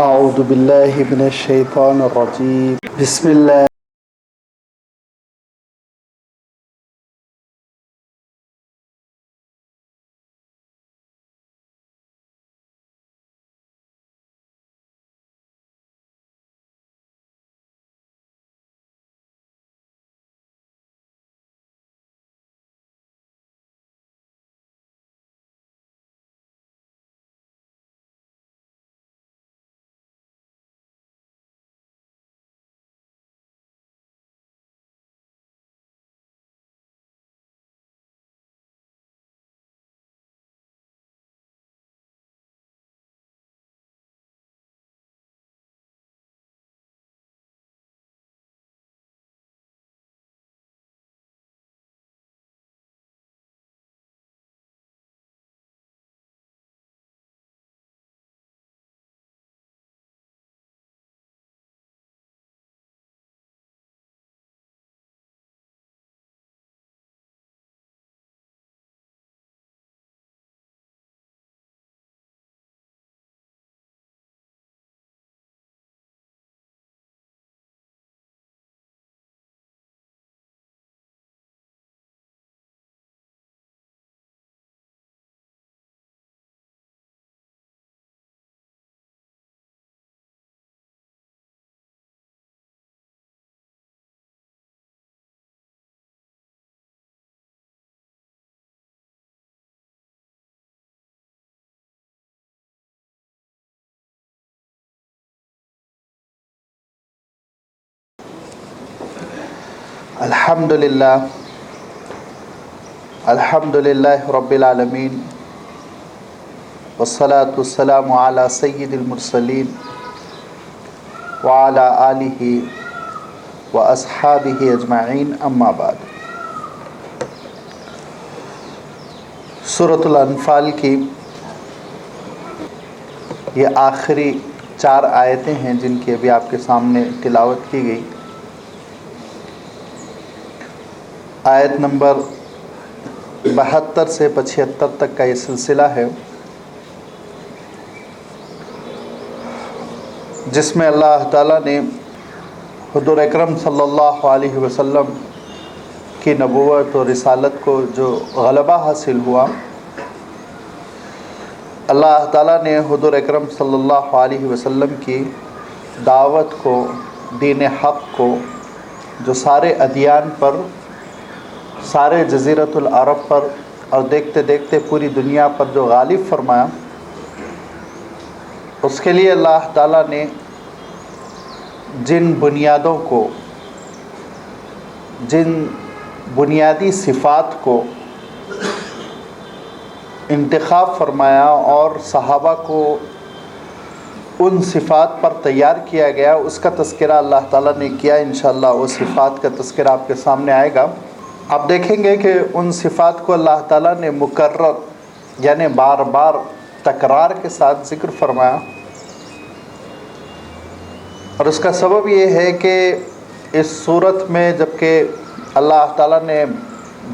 اعوذ باللہ من الشیطان الرجیم بسم اللہ الحمد للہ رب العالمین والصلاة والسلام علی سید المرسلین وعلی آلہ واصحابہ اجمعین اما بعد۔ سورۃ الانفال کی یہ آخری 4 آیتیں ہیں جن کی ابھی آپ کے سامنے تلاوت کی گئی۔ آیت نمبر 72 سے 75 تک کا یہ سلسلہ ہے، جس میں اللہ تعالیٰ نے حضور اکرم صلی اللہ علیہ وسلم کی نبوت اور رسالت کو جو غلبہ حاصل ہوا، اللہ تعالیٰ نے حضور اکرم صلی اللہ علیہ وسلم کی دعوت کو، دین حق کو، جو سارے ادیان پر، سارے جزیرۃ العرب پر اور دیکھتے دیکھتے پوری دنیا پر جو غالب فرمایا، اس کے لیے اللہ تعالیٰ نے جن بنیادوں کو، جن بنیادی صفات کو انتخاب فرمایا اور صحابہ کو ان صفات پر تیار کیا گیا، اس کا تذکرہ اللہ تعالیٰ نے کیا۔ انشاءاللہ وہ صفات کا تذکرہ آپ کے سامنے آئے گا۔ آپ دیکھیں گے کہ ان صفات کو اللہ تعالیٰ نے مکرر یعنی بار بار تکرار کے ساتھ ذکر فرمایا، اور اس کا سبب یہ ہے کہ اس صورت میں جب کہ اللہ تعالیٰ نے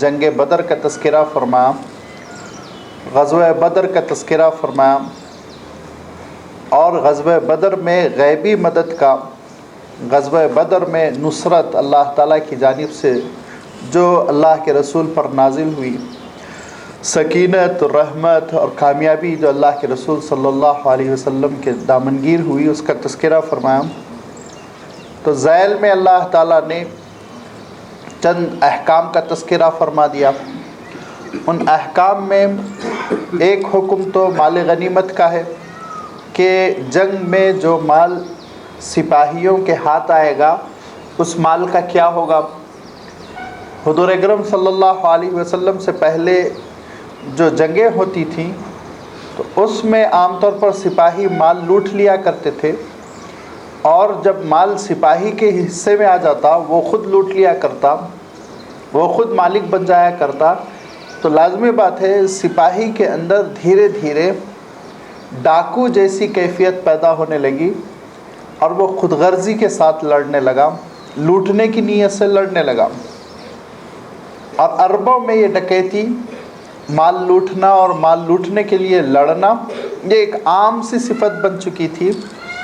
جنگ بدر کا تذکرہ فرمایا، غزوہ بدر کا تذکرہ فرمایا، اور غزوہ بدر میں غیبی مدد کا، غزوہ بدر میں نصرت اللہ تعالیٰ کی جانب سے جو اللہ کے رسول پر نازل ہوئی، سکینت، رحمت اور کامیابی جو اللہ کے رسول صلی اللہ علیہ وسلم کے دامنگیر ہوئی، اس کا تذکرہ فرمایا۔ تو ذیل میں اللہ تعالیٰ نے چند احکام کا تذکرہ فرما دیا۔ ان احکام میں ایک حکم تو مال غنیمت کا ہے کہ جنگ میں جو مال سپاہیوں کے ہاتھ آئے گا اس مال کا کیا ہوگا۔ حضور اکرم صلی اللہ علیہ وسلم سے پہلے جو جنگیں ہوتی تھیں تو اس میں عام طور پر سپاہی مال لوٹ لیا کرتے تھے، اور جب مال سپاہی کے حصے میں آ جاتا وہ خود لوٹ لیا کرتا، وہ خود مالک بن جایا کرتا۔ تو لازمی بات ہے سپاہی کے اندر دھیرے دھیرے ڈاکو جیسی کیفیت پیدا ہونے لگی، اور وہ خود غرضی کے ساتھ لڑنے لگا، لوٹنے کی نیت سے لڑنے لگا۔ اور عربوں میں یہ ڈکیتی، مال لوٹنا اور مال لوٹنے کے لیے لڑنا، یہ ایک عام سی صفت بن چکی تھی،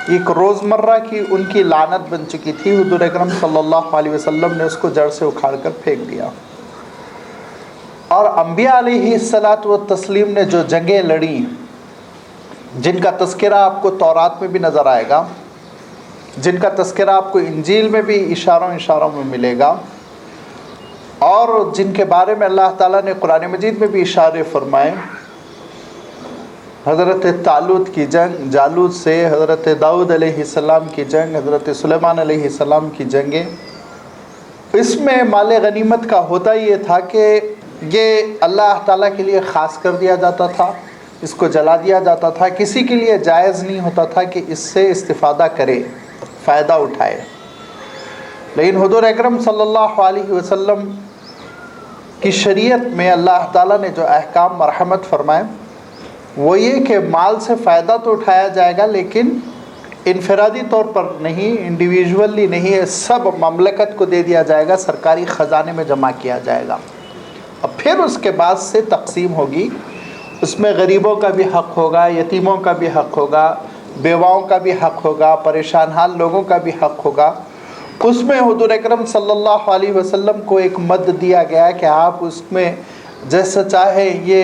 ایک روزمرہ کی ان کی لعنت بن چکی تھی، حضور اکرم صلی اللہ علیہ وسلم نے اس کو جڑ سے اکھاڑ کر پھینک دیا۔ اور انبیاء علیہ الصلاۃ والتسلیم نے جو جنگیں لڑیں، جن کا تذکرہ آپ کو تورات میں بھی نظر آئے گا، جن کا تذکرہ آپ کو انجیل میں بھی اشاروں میں ملے گا، اور جن کے بارے میں اللہ تعالیٰ نے قرآن مجید میں بھی اشارے فرمائے، حضرت طالوت کی جنگ، جالوت سے، حضرت داؤد علیہ السلام کی جنگ، حضرت سلیمان علیہ السلام کی جنگیں، اس میں مال غنیمت کا ہوتا یہ تھا کہ یہ اللہ تعالیٰ کے لیے خاص کر دیا جاتا تھا، اس کو جلا دیا جاتا تھا، کسی کے لیے جائز نہیں ہوتا تھا کہ اس سے استفادہ کرے، فائدہ اٹھائے۔ لیکن حضور اکرم صلی اللہ علیہ وسلم کی شریعت میں اللہ تعالیٰ نے جو احکام مرحمت فرمائے وہ یہ کہ مال سے فائدہ تو اٹھایا جائے گا، لیکن انفرادی طور پر نہیں، انڈیویژولی نہیں، سب مملکت کو دے دیا جائے گا، سرکاری خزانے میں جمع کیا جائے گا۔ اب پھر اس کے بعد سے تقسیم ہوگی، اس میں غریبوں کا بھی حق ہوگا، یتیموں کا بھی حق ہوگا، بیواؤں کا بھی حق ہوگا، پریشان حال لوگوں کا بھی حق ہوگا۔ اس میں حضور اکرم صلی اللہ علیہ وسلم کو ایک مد دیا گیا کہ آپ اس میں جیسا چاہے یہ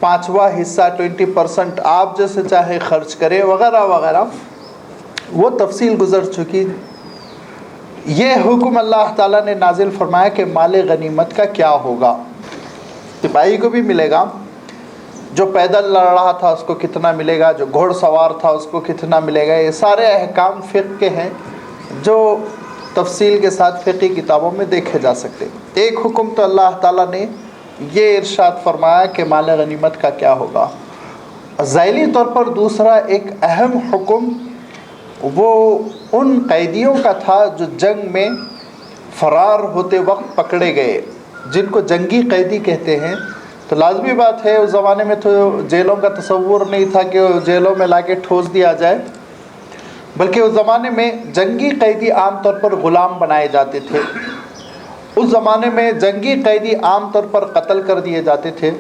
5واں حصہ 20% آپ جیسے چاہے خرچ کریں وغیرہ وغیرہ، وہ تفصیل گزر چکی۔ یہ حکم اللہ تعالیٰ نے نازل فرمایا کہ مال غنیمت کا کیا ہوگا، سپاہی کو بھی ملے گا، جو پیدل لڑ رہا تھا اس کو کتنا ملے گا، جو گھوڑ سوار تھا اس کو کتنا ملے گا۔ یہ سارے احکام فقہ کے ہیں جو تفصیل کے ساتھ فقہی کتابوں میں دیکھے جا سکتے۔ ایک حکم تو اللہ تعالیٰ نے یہ ارشاد فرمایا کہ مال غنیمت کا کیا ہوگا۔ ذیلی طور پر دوسرا ایک اہم حکم وہ ان قیدیوں کا تھا جو جنگ میں فرار ہوتے وقت پکڑے گئے، جن کو جنگی قیدی کہتے ہیں۔ تو لازمی بات ہے اس زمانے میں تو جیلوں کا تصور نہیں تھا کہ جیلوں میں لا کے ٹھوس دیا جائے، بلکہ اس زمانے میں جنگی قیدی عام طور پر غلام بنائے جاتے تھے۔ اس زمانے میں جنگی قیدی عام طور پر قتل کر دیے جاتے تھے۔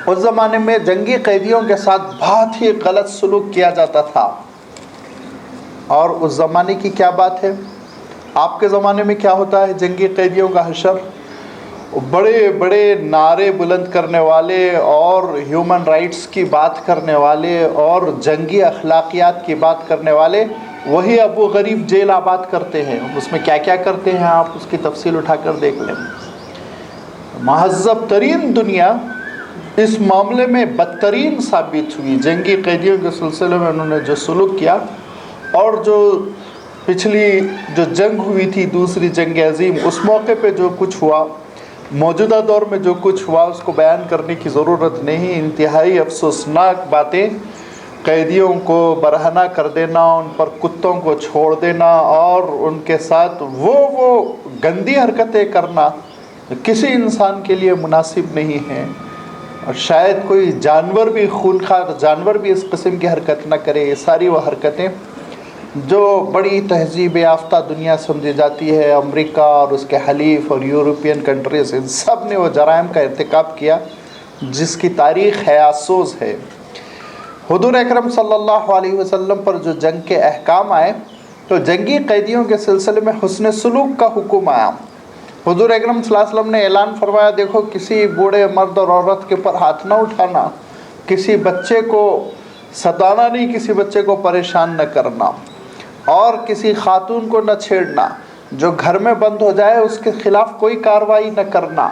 اس زمانے میں جنگی قیدیوں کے ساتھ بہت ہی غلط سلوک کیا جاتا تھا۔ اور اس زمانے کی کیا بات ہے، آپ کے زمانے میں کیا ہوتا ہے جنگی قیدیوں کا حشر؟ بڑے بڑے نعرے بلند کرنے والے اور ہیومن رائٹس کی بات کرنے والے اور جنگی اخلاقیات کی بات کرنے والے وہی ابو غریب جیل آباد کرتے ہیں۔ اس میں کیا کیا کرتے ہیں آپ اس کی تفصیل اٹھا کر دیکھ لیں۔ مہذب ترین دنیا اس معاملے میں بدترین ثابت ہوئی، جنگی قیدیوں کے سلسلے میں انہوں نے جو سلوک کیا، اور جو پچھلی جو جنگ ہوئی تھی دوسری جنگ عظیم، اس موقع پہ جو کچھ ہوا، موجودہ دور میں جو کچھ ہوا اس کو بیان کرنے کی ضرورت نہیں۔ انتہائی افسوسناک باتیں، قیدیوں کو برہنہ کر دینا، ان پر کتوں کو چھوڑ دینا اور ان کے ساتھ وہ گندی حرکتیں کرنا کسی انسان کے لیے مناسب نہیں ہے، اور شاید کوئی جانور بھی، خونخوار جانور بھی اس قسم کی حرکت نہ کرے۔ یہ ساری وہ حرکتیں جو بڑی تہذیب یافتہ دنیا سمجھی جاتی ہے، امریکہ اور اس کے حلیف اور یورپین کنٹریز، ان سب نے وہ جرائم کا ارتکاب کیا جس کی تاریخ حیات سوز ہے۔ حضور اکرم صلی اللہ علیہ وسلم پر جو جنگ کے احکام آئے تو جنگی قیدیوں کے سلسلے میں حسن سلوک کا حکم آیا۔ حضور اکرم صلی اللہ علیہ وسلم نے اعلان فرمایا، دیکھو کسی بوڑھے مرد اور عورت کے اوپر ہاتھ نہ اٹھانا، کسی بچے کو ستانا نہیں، کسی بچے کو پریشان نہ کرنا، اور کسی خاتون کو نہ چھیڑنا، جو گھر میں بند ہو جائے اس کے خلاف کوئی کارروائی نہ کرنا،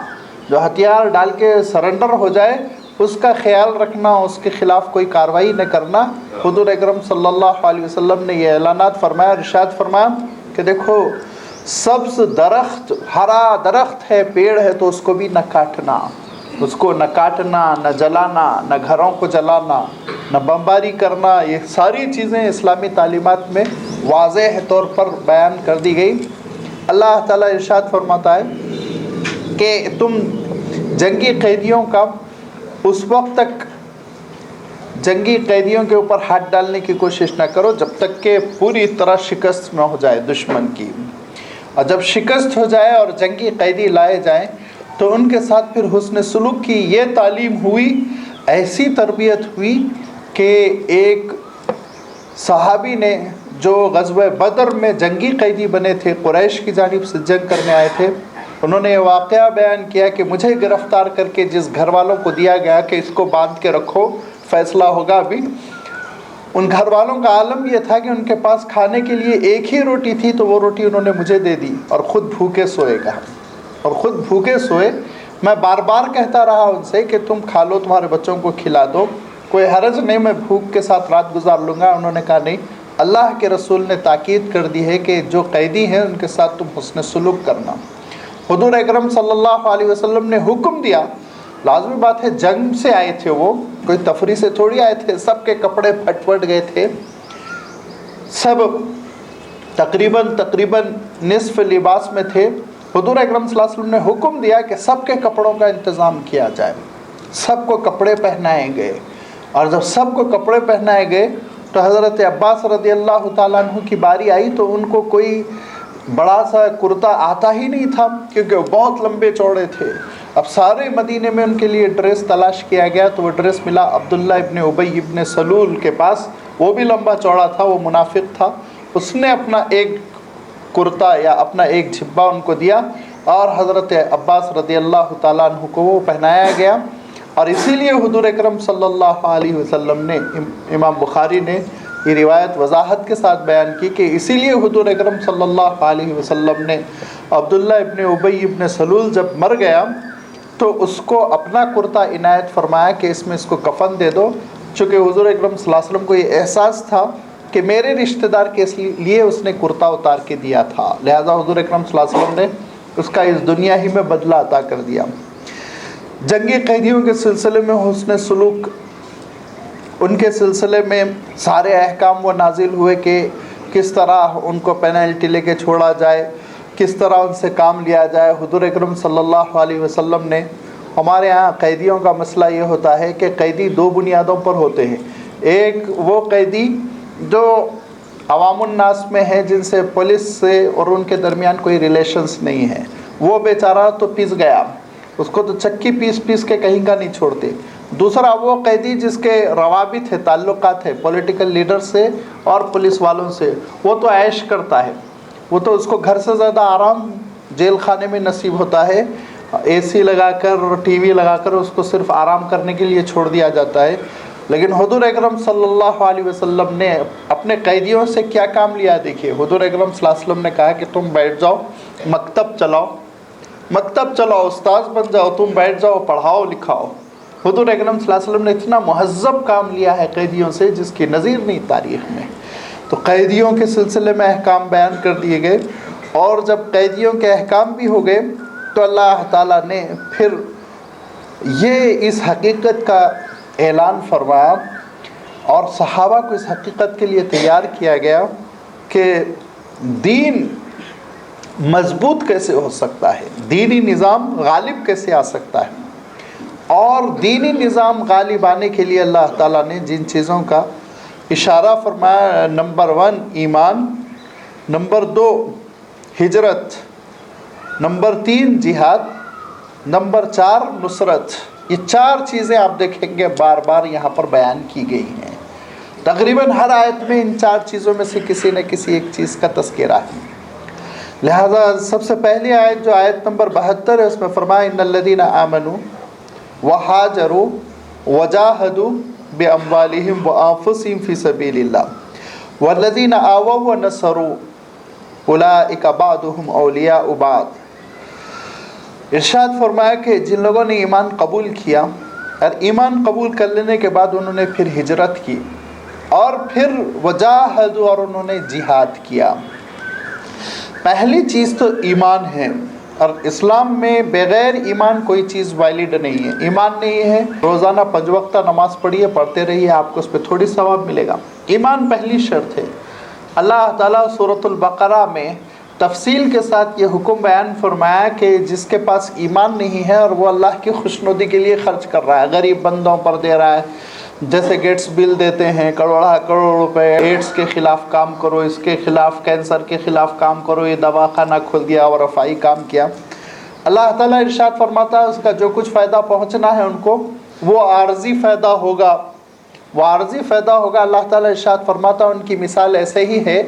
جو ہتھیار ڈال کے سرنڈر ہو جائے اس کا خیال رکھنا، اس کے خلاف کوئی کارروائی نہ کرنا۔ حضور اکرم صلی اللہ علیہ وسلم نے یہ اعلانات فرمایا، ارشاد فرمایا کہ دیکھو سبز درخت، ہرا درخت ہے، پیڑ ہے تو اس کو بھی نہ کاٹنا، اس کو نہ کاٹنا، نہ جلانا، نہ گھروں کو جلانا، نہ بمباری کرنا۔ یہ ساری چیزیں اسلامی تعلیمات میں واضح طور پر بیان کر دی گئی۔ اللہ تعالیٰ ارشاد فرماتا ہے کہ تم جنگی قیدیوں کا اس وقت تک جنگی قیدیوں کے اوپر ہاتھ ڈالنے کی کوشش نہ کرو جب تک کہ پوری طرح شکست نہ ہو جائے دشمن کی، اور جب شکست ہو جائے اور جنگی قیدی لائے جائیں تو ان کے ساتھ پھر حسن سلوک کی یہ تعلیم ہوئی، ایسی تربیت ہوئی کہ ایک صحابی نے جو غزوہ بدر میں جنگی قیدی بنے تھے، قریش کی جانب سے جنگ کرنے آئے تھے، انہوں نے یہ واقعہ بیان کیا کہ مجھے گرفتار کر کے جس گھر والوں کو دیا گیا کہ اس کو باندھ کے رکھو، فیصلہ ہوگا ابھی، ان گھر والوں کا عالم یہ تھا کہ ان کے پاس کھانے کے لیے ایک ہی روٹی تھی، تو وہ روٹی انہوں نے مجھے دے دی اور خود بھوکے سوئے گا، اور خود بھوکے سوئے۔ میں بار بار کہتا رہا ان سے کہ تم کھا لو، تمہارے بچوں کو کھلا دو، کوئی حرج نہیں، میں بھوک کے ساتھ رات گزار لوں گا۔ انہوں نے کہا نہیں، اللہ کے رسول نے تاکید کر دی ہے کہ جو قیدی ہیں ان کے ساتھ تم حسن سلوک کرنا۔ حضور اکرم صلی اللہ علیہ وسلم نے حکم دیا، لازمی بات ہے جنگ سے آئے تھے، وہ کوئی تفریح سے تھوڑی آئے تھے، سب کے کپڑے پھٹ پھٹ گئے تھے، سب تقریباً نصف لباس میں تھے۔ حضور اکرم صلی اللہ علیہ وسلم نے حکم دیا کہ سب کے کپڑوں کا انتظام کیا جائے، سب کو کپڑے پہنائے گئے، اور جب سب کو کپڑے پہنائے گئے تو حضرت عباس رضی اللہ تعالیٰ عنہ کی باری آئی تو ان کو کوئی بڑا سا کرتا آتا ہی نہیں تھا، کیونکہ وہ بہت لمبے چوڑے تھے۔ اب سارے مدینے میں ان کے لیے ڈریس تلاش کیا گیا تو وہ ڈریس ملا عبداللہ ابن ابی ابن سلول کے پاس، وہ بھی لمبا چوڑا تھا، وہ منافق تھا، اس نے اپنا ایک کرتا یا اپنا ایک جھبا ان کو دیا، اور حضرت عباس رضی اللہ تعالیٰ عنہ کو وہ پہنایا گیا۔ اور اسی لیے حضور اکرم صلی اللہ علیہ وسلم نے، امام بخاری نے یہ روایت وضاحت کے ساتھ بیان کی کہ اسی لیے حضور اکرم صلی اللہ علیہ وسلم نے عبداللہ ابن ابی ابن سلول جب مر گیا تو اس کو اپنا کرتا عنایت فرمایا کہ اس میں اس کو کفن دے دو، چونکہ حضور اکرم صلی اللہ علیہ وسلم کو یہ احساس تھا کہ میرے رشتہ دار کے لیے اس نے کرتا اتار کے دیا تھا، لہذا حضور اکرم صلی اللہ علیہ وسلم نے اس کا اس دنیا ہی میں بدلہ عطا کر دیا۔ جنگی قیدیوں کے سلسلے میں حسن سلوک، ان کے سلسلے میں سارے احکام وہ نازل ہوئے کہ کس طرح ان کو پینلٹی لے کے چھوڑا جائے، کس طرح ان سے کام لیا جائے۔ حضور اکرم صلی اللہ علیہ وسلم نے، ہمارے ہاں قیدیوں کا مسئلہ یہ ہوتا ہے کہ قیدی دو بنیادوں پر ہوتے ہیں، ایک وہ قیدی جو عوام الناس میں ہے، جن سے پولیس سے اور ان کے درمیان کوئی ریلیشنز نہیں ہے، وہ بیچارہ تو پس گیا، اس کو تو چکی پیس پیس کے کہیں کا نہیں چھوڑتے۔ دوسرا وہ قیدی جس کے روابط ہے، تعلقات ہے پولیٹیکل لیڈر سے اور پولیس والوں سے، وہ تو عیش کرتا ہے، وہ تو اس کو گھر سے زیادہ آرام جیل خانے میں نصیب ہوتا ہے، اے سی لگا کر اور ٹی وی لگا کر اس کو صرف آرام کرنے کے لیے چھوڑ دیا جاتا ہے۔ لیکن حضور اکرم صلی اللہ علیہ وسلم نے اپنے قیدیوں سے کیا کام لیا دیکھیے۔ حضور اکرم صلی اللہ علیہ وسلم نے کہا کہ تم بیٹھ جاؤ، مکتب چلاؤ، استاذ بن جاؤ، تم بیٹھ جاؤ، پڑھاؤ لکھاؤ۔ حضور اکرم صلی اللہ علیہ وسلم نے اتنا مہذب کام لیا ہے قیدیوں سے جس کی نظیر نہیں تاریخ میں۔ تو قیدیوں کے سلسلے میں احکام بیان کر دیے گئے، اور جب قیدیوں کے احکام بھی ہو گئے تو اللہ تعالیٰ نے پھر یہ اس حقیقت کا اعلان فرمایا اور صحابہ کو اس حقیقت کے لیے تیار کیا گیا کہ دین مضبوط کیسے ہو سکتا ہے، دینی نظام غالب کیسے آ سکتا ہے، اور دینی نظام غالب آنے کے لیے اللہ تعالیٰ نے جن چیزوں کا اشارہ فرمایا، نمبر 1 ایمان، نمبر 2 ہجرت، نمبر 3 جہاد، نمبر 4 نصرت۔ یہ 4 چیزیں آپ دیکھیں گے بار بار یہاں پر بیان کی گئی ہیں، تقریباً ہر آیت میں ان 4 چیزوں میں سے کسی نہ کسی ایک چیز کا تذکرہ ہے۔ لہذا سب سے پہلی آیت جو آیت نمبر 72 ہے، اس میں فرمایا ان الذین آمنوا وہاجروا وجاہدوا باموالہم وانفسہم فی سبیل اللہ والذین آووا ونصروا اولئک بعضهم اولیاء بعض۔ ارشاد فرمایا کہ جن لوگوں نے ایمان قبول کیا اور ایمان قبول کر لینے کے بعد انہوں نے پھر ہجرت کی اور پھر وجاہدوا اور انہوں نے جہاد کیا۔ پہلی چیز تو ایمان ہے، اور اسلام میں بغیر ایمان کوئی چیز ویلڈ نہیں ہے۔ ایمان نہیں ہے، روزانہ 5 وقتہ نماز پڑھیے، پڑھتے رہیے، آپ کو اس پہ تھوڑی ثواب ملے گا۔ ایمان پہلی شرط ہے۔ اللہ تعالیٰ سورۃ البقرہ میں تفصیل کے ساتھ یہ حکم بیان فرمایا کہ جس کے پاس ایمان نہیں ہے اور وہ اللہ کی خوشنودی کے لیے خرچ کر رہا ہے، غریب بندوں پر دے رہا ہے، جیسے گیٹس بل دیتے ہیں کروڑ روپے، ایڈس کے خلاف کام کرو، اس کے خلاف، کینسر کے خلاف کام کرو، یہ دواخانہ کھول دیا اور رفائی کام کیا۔ اللہ تعالیٰ ارشاد فرماتا ہے اس کا جو کچھ فائدہ پہنچنا ہے ان کو، وہ عارضی فائدہ ہوگا، وہ عارضی فائدہ ہوگا۔ اللہ تعالیٰ ارشاد فرماتا ہے ان کی مثال ایسے ہی ہے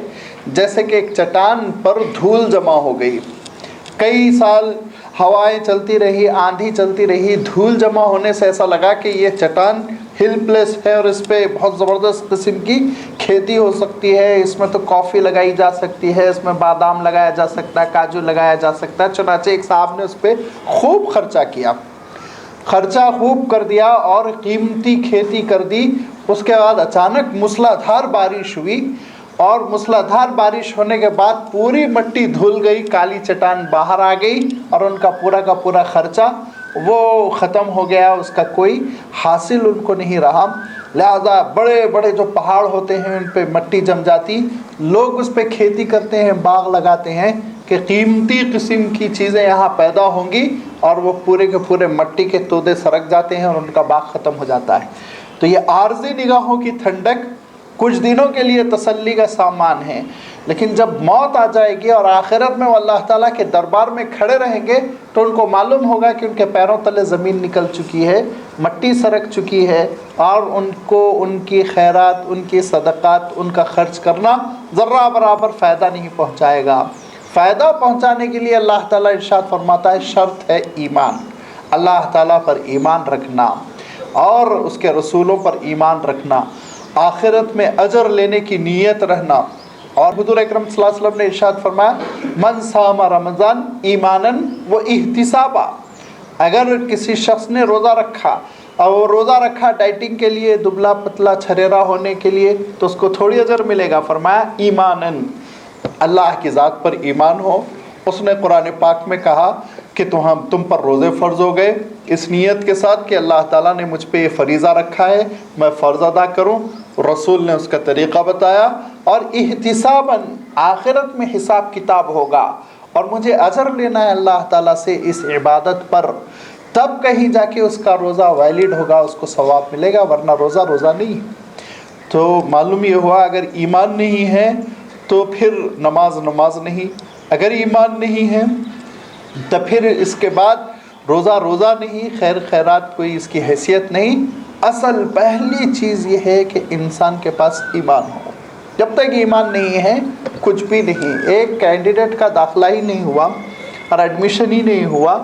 جیسے کہ ایک چٹان پر دھول جمع ہو گئی، کئی سال ہوائیں چلتی رہی، آندھی چلتی رہی، دھول جمع ہونے سے ایسا لگا کہ یہ چٹان ہل پلیس ہے اور اس پہ بہت زبردست قسم کی کھیتی ہو سکتی ہے، اس میں تو کافی لگائی جا سکتی ہے، اس میں بادام لگایا جا سکتا ہے، کاجو لگایا جا سکتا ہے۔ چنانچہ ایک صاحب نے اس پہ خوب خرچہ کیا، خرچہ خوب کر دیا اور قیمتی کھیتی کر دی۔ اس کے بعد اچانک موسلا دھار بارش ہوئی، اور موسلا دھار بارش ہونے کے بعد پوری مٹی دھل گئی، کالی چٹان باہر آ گئی، اور ان کا پورا خرچہ وہ ختم ہو گیا، اس کا کوئی حاصل ان کو نہیں رہا۔ لہذا بڑے بڑے جو پہاڑ ہوتے ہیں ان پہ مٹی جم جاتی، لوگ اس پہ کھیتی کرتے ہیں، باغ لگاتے ہیں کہ قیمتی قسم کی چیزیں یہاں پیدا ہوں گی، اور وہ پورے کے پورے مٹی کے تودے سرک جاتے ہیں اور ان کا باغ ختم ہو جاتا ہے۔ تو یہ عارضی نگاہوں کی ٹھنڈک کچھ دنوں کے لیے تسلی کا سامان ہے، لیکن جب موت آ جائے گی اور آخرت میں وہ اللہ تعالیٰ کے دربار میں کھڑے رہیں گے تو ان کو معلوم ہوگا کہ ان کے پیروں تلے زمین نکل چکی ہے، مٹی سرک چکی ہے، اور ان کو ان کی خیرات، ان کی صدقات، ان کا خرچ کرنا ذرہ برابر فائدہ نہیں پہنچائے گا۔ فائدہ پہنچانے کے لیے اللہ تعالیٰ ارشاد فرماتا ہے شرط ہے ایمان، اللہ تعالیٰ پر ایمان رکھنا اور اس کے رسولوں پر ایمان رکھنا، آخرت میں اجر لینے کی نیت رہنا۔ اور حضور اکرم صلی اللہ علیہ وسلم نے ارشاد فرمایا من صام رمضان ایمانا و احتسابا، اگر کسی شخص نے روزہ رکھا اور وہ روزہ رکھا ڈائٹنگ کے لیے، دبلا پتلا چھریرا ہونے کے لیے، تو اس کو تھوڑی اجر ملے گا، فرمایا ایمانا، اللہ کی ذات پر ایمان ہو۔ اس نے قرآن پاک میں کہا کہ تم پر روزے فرض ہو گئے اس نیت کے ساتھ کہ اللہ تعالیٰ نے مجھ پہ یہ فریضہ رکھا ہے، میں فرض ادا کروں، رسول نے اس کا طریقہ بتایا، اور احتساباً آخرت میں حساب کتاب ہوگا اور مجھے اجر لینا ہے اللہ تعالیٰ سے اس عبادت پر، تب کہیں جا کے اس کا روزہ ویلڈ ہوگا، اس کو ثواب ملے گا، ورنہ روزہ روزہ نہیں۔ تو معلوم یہ ہوا اگر ایمان نہیں ہے تو پھر نماز نہیں، اگر ایمان نہیں ہے تو پھر اس کے بعد روزہ نہیں، خیر خیرات کوئی اس کی حیثیت نہیں۔ اصل پہلی چیز یہ ہے کہ انسان کے پاس ایمان ہو، جب تک ایمان نہیں ہے کچھ بھی نہیں۔ ایک کینڈیڈیٹ کا داخلہ ہی نہیں ہوا اور ایڈمیشن ہی نہیں ہوا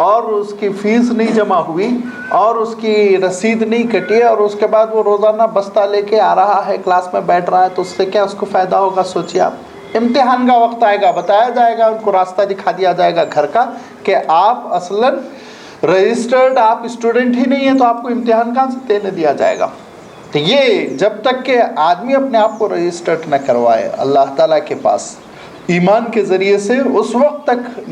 اور اس کی فیس نہیں جمع ہوئی اور اس کی رسید نہیں کٹی اور اس کے بعد وہ روزانہ بستہ لے کے آ رہا ہے، کلاس میں بیٹھ رہا ہے، تو اس سے کیا اس کو فائدہ ہوگا؟ سوچیے آپ۔ امتحان کا وقت آئے گا، بتایا جائے گا، ان کو راستہ دکھا دیا جائے گا گھر کا کہ آپ اصلاً رجسٹرڈ آپ اسٹوڈنٹ ہی نہیں ہیں، تو آپ کو امتحان کہاں سے دینے دیا جائے گا؟ تو یہ جب تک کہ آدمی اپنے آپ کو رجسٹرڈ نہ کروائے اللہ تعالیٰ کے پاس ایمان کے ذریعے سے، اس وقت تک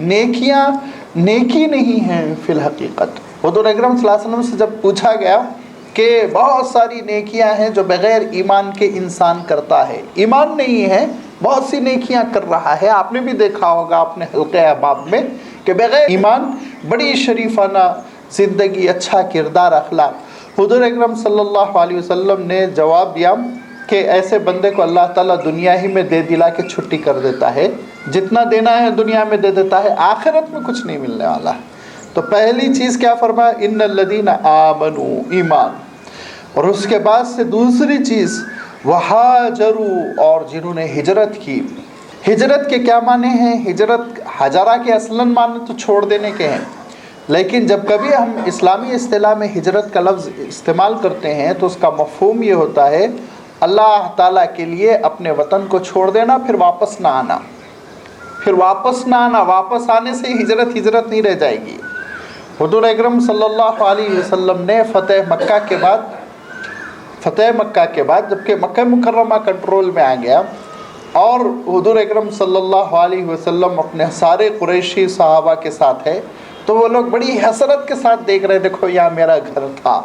نیکی نہیں ہیں فی الحقیقت۔ حضور اکرم صلی اللہ علیہ وسلم سے جب پوچھا گیا کہ بہت ساری نیکیاں ہیں جو بغیر ایمان کے انسان کرتا ہے، ایمان نہیں ہے بہت سی نیکیاں کر رہا ہے، آپ نے بھی دیکھا ہوگا اپنے حلقے احباب میں کہ بغیر ایمان بڑی شریفانہ زندگی، اچھا کردار، اخلاق۔ حضور اکرم صلی اللہ علیہ وسلم نے جواب دیا کہ ایسے بندے کو اللہ تعالیٰ دنیا ہی میں دے دلا کے چھٹی کر دیتا ہے، جتنا دینا ہے دنیا میں دے دیتا ہے، آخرت میں کچھ نہیں ملنے والا ہے۔ تو پہلی چیز کیا فرمایا؟ ان الذین آمنوا، ایمان، اور اس کے بعد سے دوسری چیز وہاجروا، اور جنہوں نے ہجرت کی۔ ہجرت کے کیا معنی ہیں؟ ہجرت ہجرہ کے اصلاً معنی تو چھوڑ دینے کے ہیں، لیکن جب کبھی ہم اسلامی اصطلاح میں ہجرت کا لفظ استعمال کرتے ہیں تو اس کا مفہوم یہ ہوتا ہے اللہ تعالیٰ کے لیے اپنے وطن کو چھوڑ دینا، پھر واپس نہ آنا، واپس آنے سے ہجرت نہیں رہ جائے گی۔ حضور اکرم صلی اللہ علیہ وسلم نے فتح مکہ کے بعد جب کہ مکہ مکرمہ کنٹرول میں آ گیا اور حضور اکرم صلی اللہ علیہ وسلم اپنے سارے قریشی صحابہ کے ساتھ ہے، تو وہ لوگ بڑی حسرت کے ساتھ دیکھ رہے، دیکھو یہاں میرا گھر تھا،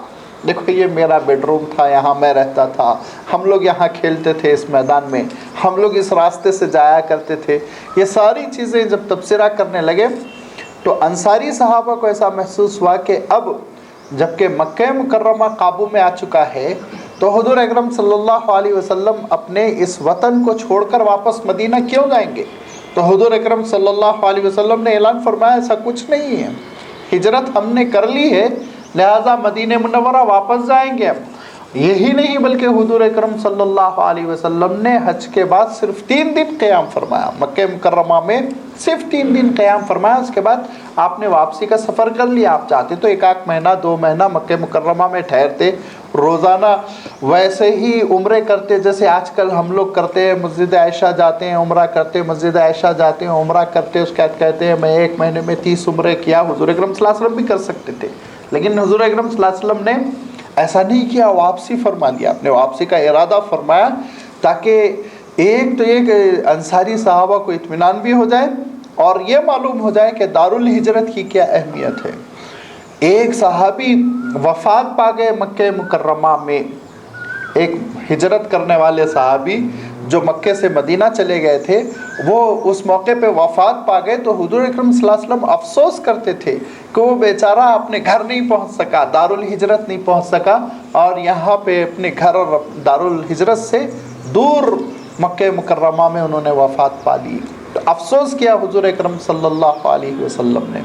دیکھو یہ میرا بیڈ روم تھا، یہاں میں رہتا تھا، ہم لوگ یہاں کھیلتے تھے اس میدان میں، ہم لوگ اس راستے سے جایا کرتے تھے۔ یہ ساری چیزیں جب تبصرہ کرنے لگے تو انصاری صحابہ کو ایسا محسوس ہوا کہ اب جب کہ مکہ مکرمہ قابو میں آ چکا ہے تو حضور اکرم صلی اللہ علیہ وسلم اپنے اس وطن کو چھوڑ کر واپس مدینہ کیوں جائیں گے؟ تو حضور اکرم صلی اللہ علیہ وسلم نے اعلان فرمایا ایسا کچھ نہیں ہے، ہجرت ہم نے کر لی ہے، لہٰذا مدینہ منورہ واپس جائیں گے، یہی نہیں بلکہ حضور اکرم صلی اللہ علیہ وسلم نے حج کے بعد صرف 3 دن قیام فرمایا، مکہ مکرمہ میں صرف 3 دن قیام فرمایا، اس کے بعد آپ نے واپسی کا سفر کر لیا۔ آپ چاہتے تو 1 مہینہ 2 مہینہ مکہ مکرمہ میں ٹھہرتے، روزانہ ویسے ہی عمرے کرتے جیسے آج کل ہم لوگ کرتے ہیں، مسجد عائشہ جاتے ہیں عمرہ کرتے، مسجد عائشہ جاتے ہیں عمرہ کرتے، اس کے بعد کہتے ہیں میں 1 مہینے میں 30 عمرے کیا۔ حضور اکرم صلی اللہ علیہ وسلم بھی کر سکتے تھے، لیکن حضور اکرم صلی اللہ علیہ وسلم نے ایسا نہیں کیا، واپسی فرما لیا، اپنے واپسی کا ارادہ فرمایا تاکہ ایک تو یہ کہ انصاری صحابہ کو اطمینان بھی ہو جائے اور یہ معلوم ہو جائے کہ دارالہجرت کی کیا اہمیت ہے۔ ایک صحابی وفات پا گئے مکہ مکرمہ میں، ایک ہجرت کرنے والے صحابی جو مکے سے مدینہ چلے گئے تھے، وہ اس موقع پہ وفات پا گئے تو حضور اکرم صلی اللہ علیہ وسلم افسوس کرتے تھے کہ وہ بیچارہ اپنے گھر نہیں پہنچ سکا، دارالہجرت نہیں پہنچ سکا، اور یہاں پہ اپنے گھر اور دارالہجرت سے دور مکہ مکرمہ میں انہوں نے وفات پا لی۔ تو افسوس کیا حضور اکرم صلی اللہ علیہ وسلم نے۔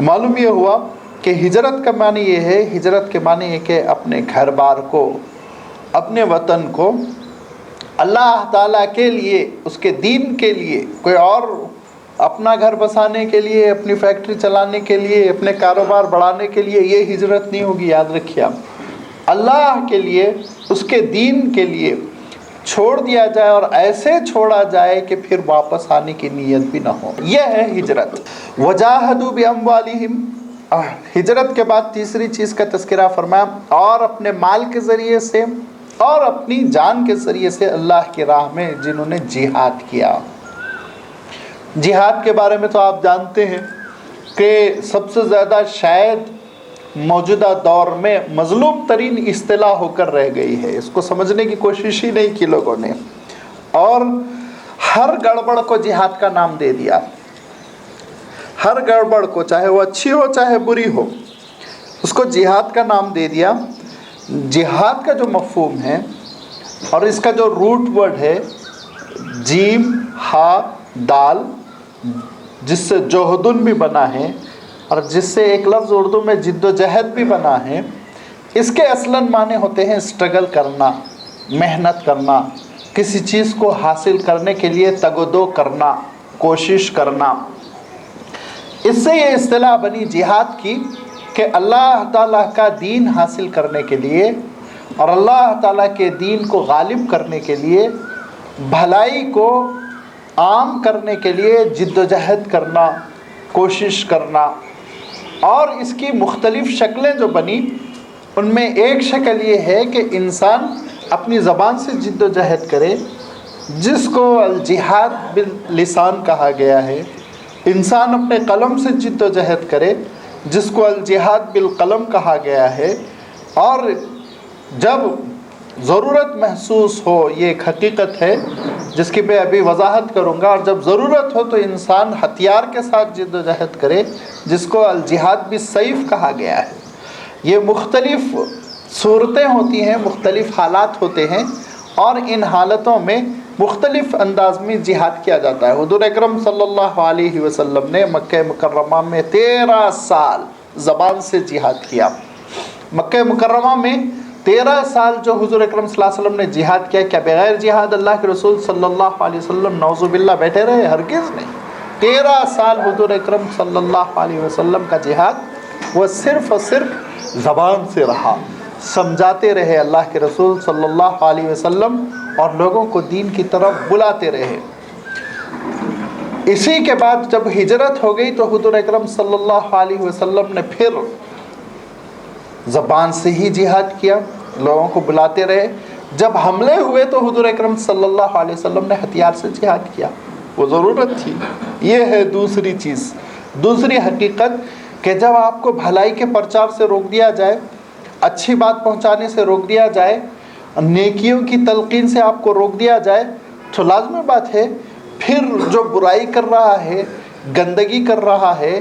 معلوم یہ ہوا کہ ہجرت کا معنی یہ ہے، ہجرت کے معنی ہے کہ اپنے گھر بار کو، اپنے وطن کو اللہ تعالیٰ کے لیے، اس کے دین کے لیے، کوئی اور اپنا گھر بسانے کے لیے، اپنی فیکٹری چلانے کے لیے، اپنے کاروبار بڑھانے کے لیے یہ ہجرت نہیں ہوگی، یاد رکھیے آپ۔ اللہ کے لیے، اس کے دین کے لیے چھوڑ دیا جائے اور ایسے چھوڑا جائے کہ پھر واپس آنے کی نیت بھی نہ ہو، یہ ہے ہجرت۔ وجاہدوا باموالہم، ہجرت کے بعد تیسری چیز کا تذکرہ فرمایا، اور اپنے مال کے ذریعے سے اور اپنی جان کے ذریعے سے اللہ کی راہ میں جنہوں نے جہاد کیا۔ جہاد کے بارے میں تو آپ جانتے ہیں کہ سب سے زیادہ شاید موجودہ دور میں مظلوم ترین اصطلاح ہو کر رہ گئی ہے، اس کو سمجھنے کی کوشش ہی نہیں کی لوگوں نے، اور ہر گڑبڑ کو جہاد کا نام دے دیا۔ ہر گڑبڑ کو، چاہے وہ اچھی ہو چاہے بری ہو، اس کو جہاد کا نام دے دیا۔ جہاد کا جو مفہوم ہے اور اس کا جو روٹ ورڈ ہے جیم ہا دال، جس سے جوہدن بھی بنا ہے اور جس سے ایک لفظ اردو میں جد و جہد بھی بنا ہے، اس کے اصلاً معنی ہوتے ہیں اسٹرگل کرنا، محنت کرنا، کسی چیز کو حاصل کرنے کے لیے تگ و دو کرنا، کوشش کرنا۔ اس سے یہ اصطلاح بنی جہاد کی کہ اللہ تعالیٰ کا دین حاصل کرنے کے لیے اور اللہ تعالیٰ کے دین کو غالب کرنے کے لیے، بھلائی کو عام کرنے کے لیے جد و جہد کرنا، کوشش کرنا۔ اور اس کی مختلف شکلیں جو بنی، ان میں ایک شکل یہ ہے کہ انسان اپنی زبان سے جد و جہد کرے، جس کو الجہاد باللسان کہا گیا ہے۔ انسان اپنے قلم سے جد و جہد کرے، جس کو الجہاد بالقلم کہا گیا ہے۔ اور جب ضرورت محسوس ہو، یہ ایک حقیقت ہے جس کی میں ابھی وضاحت کروں گا، اور جب ضرورت ہو تو انسان ہتھیار کے ساتھ جد و جہد کرے، جس کو الجہاد بالسیف کہا گیا ہے۔ یہ مختلف صورتیں ہوتی ہیں، مختلف حالات ہوتے ہیں، اور ان حالتوں میں مختلف انداز میں جہاد کیا جاتا ہے۔ حضور اکرم صلی اللہ علیہ وسلم نے مکہ مکرمہ میں 13 سال زبان سے جہاد کیا۔ مکہ مکرمہ میں 13 سال جو حضور اکرم صلی اللہ علیہ وسلم نے جہاد کیا، کیا بغیر جہاد اللہ کے رسول صلی اللہ علیہ وسلم نعوذ باللہ بیٹھے رہے؟ ہرگز نہیں۔ 13 سال حضور اکرم صلی اللہ علیہ وسلم کا جہاد وہ صرف اور صرف زبان سے رہا، سمجھاتے رہے اللہ کے رسول صلی اللہ علیہ وسلم، اور لوگوں کو دین کی طرف بلاتے رہے۔ اسی کے بعد جب ہجرت ہو گئی تو حضور اکرم صلی اللہ علیہ وسلم نے پھر زبان سے ہی جہاد کیا، لوگوں کو بلاتے رہے۔ جب حملے ہوئے تو حضور اکرم صلی اللہ علیہ وسلم نے ہتھیار سے جہاد کیا، وہ ضرورت تھی۔ یہ ہے دوسری چیز، دوسری حقیقت، کہ جب آپ کو بھلائی کے پرچار سے روک دیا جائے، اچھی بات پہنچانے سے روک دیا جائے، نیکیوں کی تلقین سے آپ کو روک دیا جائے، تو لازمی بات ہے پھر جو برائی کر رہا ہے، گندگی کر رہا ہے،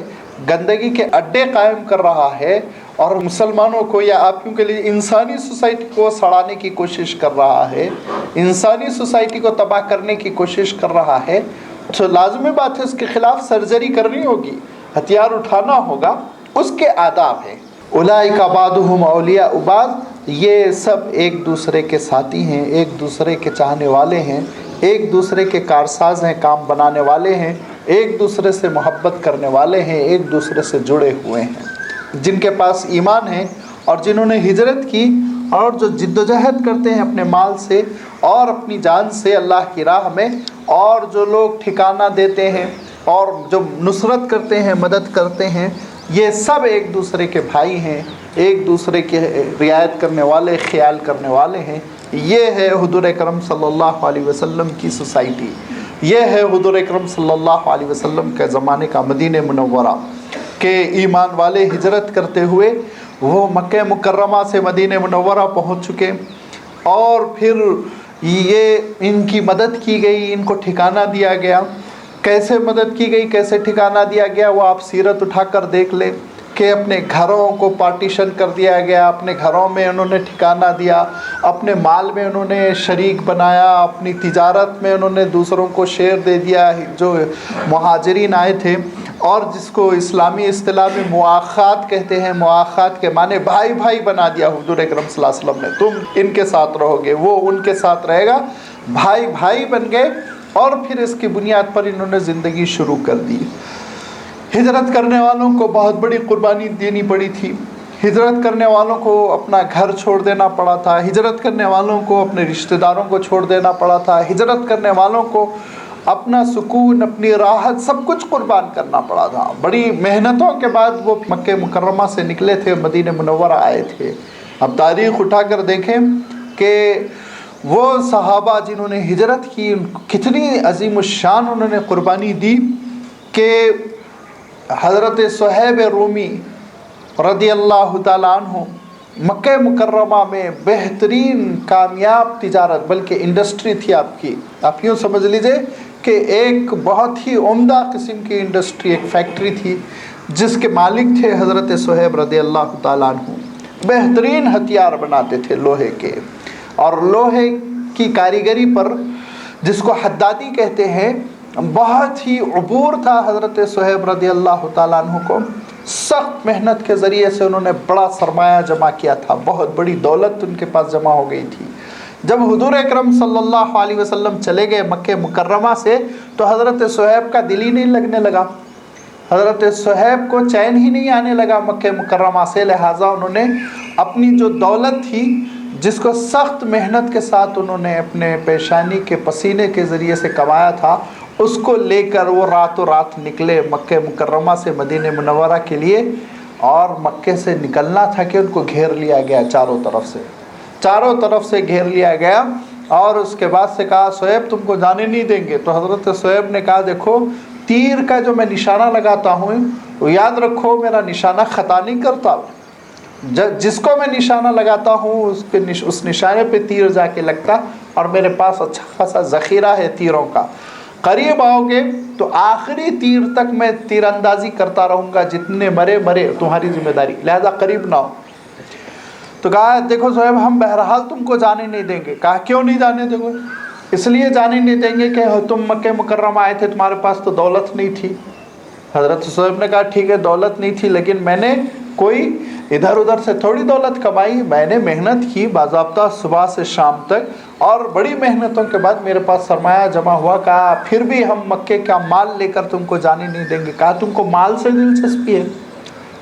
گندگی کے اڈے قائم کر رہا ہے، اور مسلمانوں کو یا آپ کے لیے انسانی سوسائٹی کو سڑانے کی کوشش کر رہا ہے، انسانی سوسائٹی کو تباہ کرنے کی کوشش کر رہا ہے، تو لازمی بات ہے اس کے خلاف سرجری کرنی ہوگی، ہتھیار اٹھانا ہوگا۔ اس کے آداب ہیں، اولئک بعضهم اولیاء بعض، یہ سب ایک دوسرے کے ساتھی ہیں، ایک دوسرے کے چاہنے والے ہیں، ایک دوسرے کے کارساز ہیں، کام بنانے والے ہیں، ایک دوسرے سے محبت کرنے والے ہیں، ایک دوسرے سے جڑے ہوئے ہیں۔ جن کے پاس ایمان ہے اور جنہوں نے ہجرت کی اور جو جد و جہد کرتے ہیں اپنے مال سے اور اپنی جان سے اللہ کی راہ میں، اور جو لوگ ٹھکانہ دیتے ہیں اور جو نصرت کرتے ہیں، مدد کرتے ہیں، یہ سب ایک دوسرے کے بھائی ہیں، ایک دوسرے کے رعایت کرنے والے، خیال کرنے والے ہیں۔ یہ ہے حضور اکرم صلی اللہ علیہ وسلم کی سوسائٹی، یہ ہے حضور اکرم صلی اللہ علیہ وسلم کے زمانے کا مدینہ منورہ کہ ایمان والے ہجرت کرتے ہوئے وہ مکہ مکرمہ سے مدینہ منورہ پہنچ چکے، اور پھر یہ ان کی مدد کی گئی، ان کو ٹھکانہ دیا گیا۔ کیسے مدد کی گئی، کیسے ٹھکانہ دیا گیا، وہ آپ سیرت اٹھا کر دیکھ لیں کہ اپنے گھروں کو پارٹیشن کر دیا گیا، اپنے گھروں میں انہوں نے ٹھکانہ دیا، اپنے مال میں انہوں نے شریک بنایا، اپنی تجارت میں انہوں نے دوسروں کو شیئر دے دیا۔ جو مہاجرین آئے تھے اور جس کو اسلامی اصطلاح میں مواخات کہتے ہیں، مواخات کے معنی بھائی بھائی بنا دیا حضور اکرم صلی اللہ علیہ وسلم نے، تم ان کے ساتھ رہو گے، وہ ان کے ساتھ رہے گا، بھائی بھائی بن گئے، اور پھر اس کی بنیاد پر انہوں نے زندگی شروع کر دی۔ ہجرت کرنے والوں کو بہت بڑی قربانی دینی پڑی تھی، ہجرت کرنے والوں کو اپنا گھر چھوڑ دینا پڑا تھا، ہجرت کرنے والوں کو اپنے رشتہ داروں کو چھوڑ دینا پڑا تھا، ہجرت کرنے والوں کو اپنا سکون، اپنی راحت، سب کچھ قربان کرنا پڑا تھا۔ بڑی محنتوں کے بعد وہ مکہ مکرمہ سے نکلے تھے، مدینہ منورہ آئے تھے۔ اب تاریخ اٹھا کر دیکھیں کہ وہ صحابہ جنہوں نے ہجرت کی کتنی عظیم الشان انہوں نے قربانی دی کہ حضرت صہیب رومی رضی اللہ تعالیٰ عنہ مکہ مکرمہ میں بہترین کامیاب تجارت، بلکہ انڈسٹری تھی آپ کی، آپ یوں سمجھ لیجئے کہ ایک بہت ہی عمدہ قسم کی انڈسٹری، ایک فیکٹری تھی جس کے مالک تھے حضرت صہیب رضی اللہ تعالیٰ عنہ۔ بہترین ہتھیار بناتے تھے لوہے کے، اور لوہے کی کاریگری پر جس کو حدادی کہتے ہیں، بہت ہی عبور تھا حضرت صہیب رضی اللہ تعالیٰ عنہ کو۔ سخت محنت کے ذریعے سے انہوں نے بڑا سرمایہ جمع کیا تھا، بہت بڑی دولت ان کے پاس جمع ہو گئی تھی۔ جب حضور اکرم صلی اللہ علیہ وسلم چلے گئے مکہ مکرمہ سے تو حضرت صہیب کا دل ہی نہیں لگنے لگا، حضرت صہیب کو چین ہی نہیں آنے لگا مکہ مکرمہ سے، لہٰذا انہوں نے اپنی جو دولت تھی جس کو سخت محنت کے ساتھ انہوں نے اپنے پیشانی کے پسینے کے ذریعے سے کمایا تھا، اس کو لے کر وہ راتوں رات نکلے مکہ مکرمہ سے مدینہ منورہ کے لیے۔ اور مکے سے نکلنا تھا کہ ان کو گھیر لیا گیا چاروں طرف سے گھیر لیا گیا، اور اس کے بعد سے کہا صہیب تم کو جانے نہیں دیں گے۔ تو حضرت صہیب نے کہا دیکھو تیر کا جو میں نشانہ لگاتا ہوں وہ یاد رکھو میرا نشانہ خطا نہیں کرتا، جس کو میں نشانہ لگاتا ہوں اس نشانے پہ تیر جا کے لگتا، اور میرے پاس اچھا خاصا ذخیرہ ہے تیروں کا۔ قریب آؤ گے تو آخری تیر تک میں تیر اندازی کرتا رہوں گا، جتنے مرے تمہاری ذمہ داری، لہذا قریب نہ ہو۔ تو کہا دیکھو صہیب ہم بہرحال تم کو جانے نہیں دیں گے۔ کہا کیوں نہیں جانے دیں گے؟ اس لیے جانے نہیں دیں گے کہ تم مکہ مکرمہ آئے تھے، تمہارے پاس تو دولت نہیں تھی۔ حضرت صہیب نے کہا ٹھیک ہے دولت نہیں تھی، لیکن میں نے کوئی ادھر ادھر سے تھوڑی دولت کمائی، میں نے محنت کی باضابطہ صبح سے شام تک، اور بڑی محنتوں کے بعد میرے پاس سرمایہ جمع ہوا۔ کہا پھر بھی ہم مکے کا مال لے کر تم کو جانے نہیں دیں گے۔ کہا تم کو مال سے دلچسپی ہے،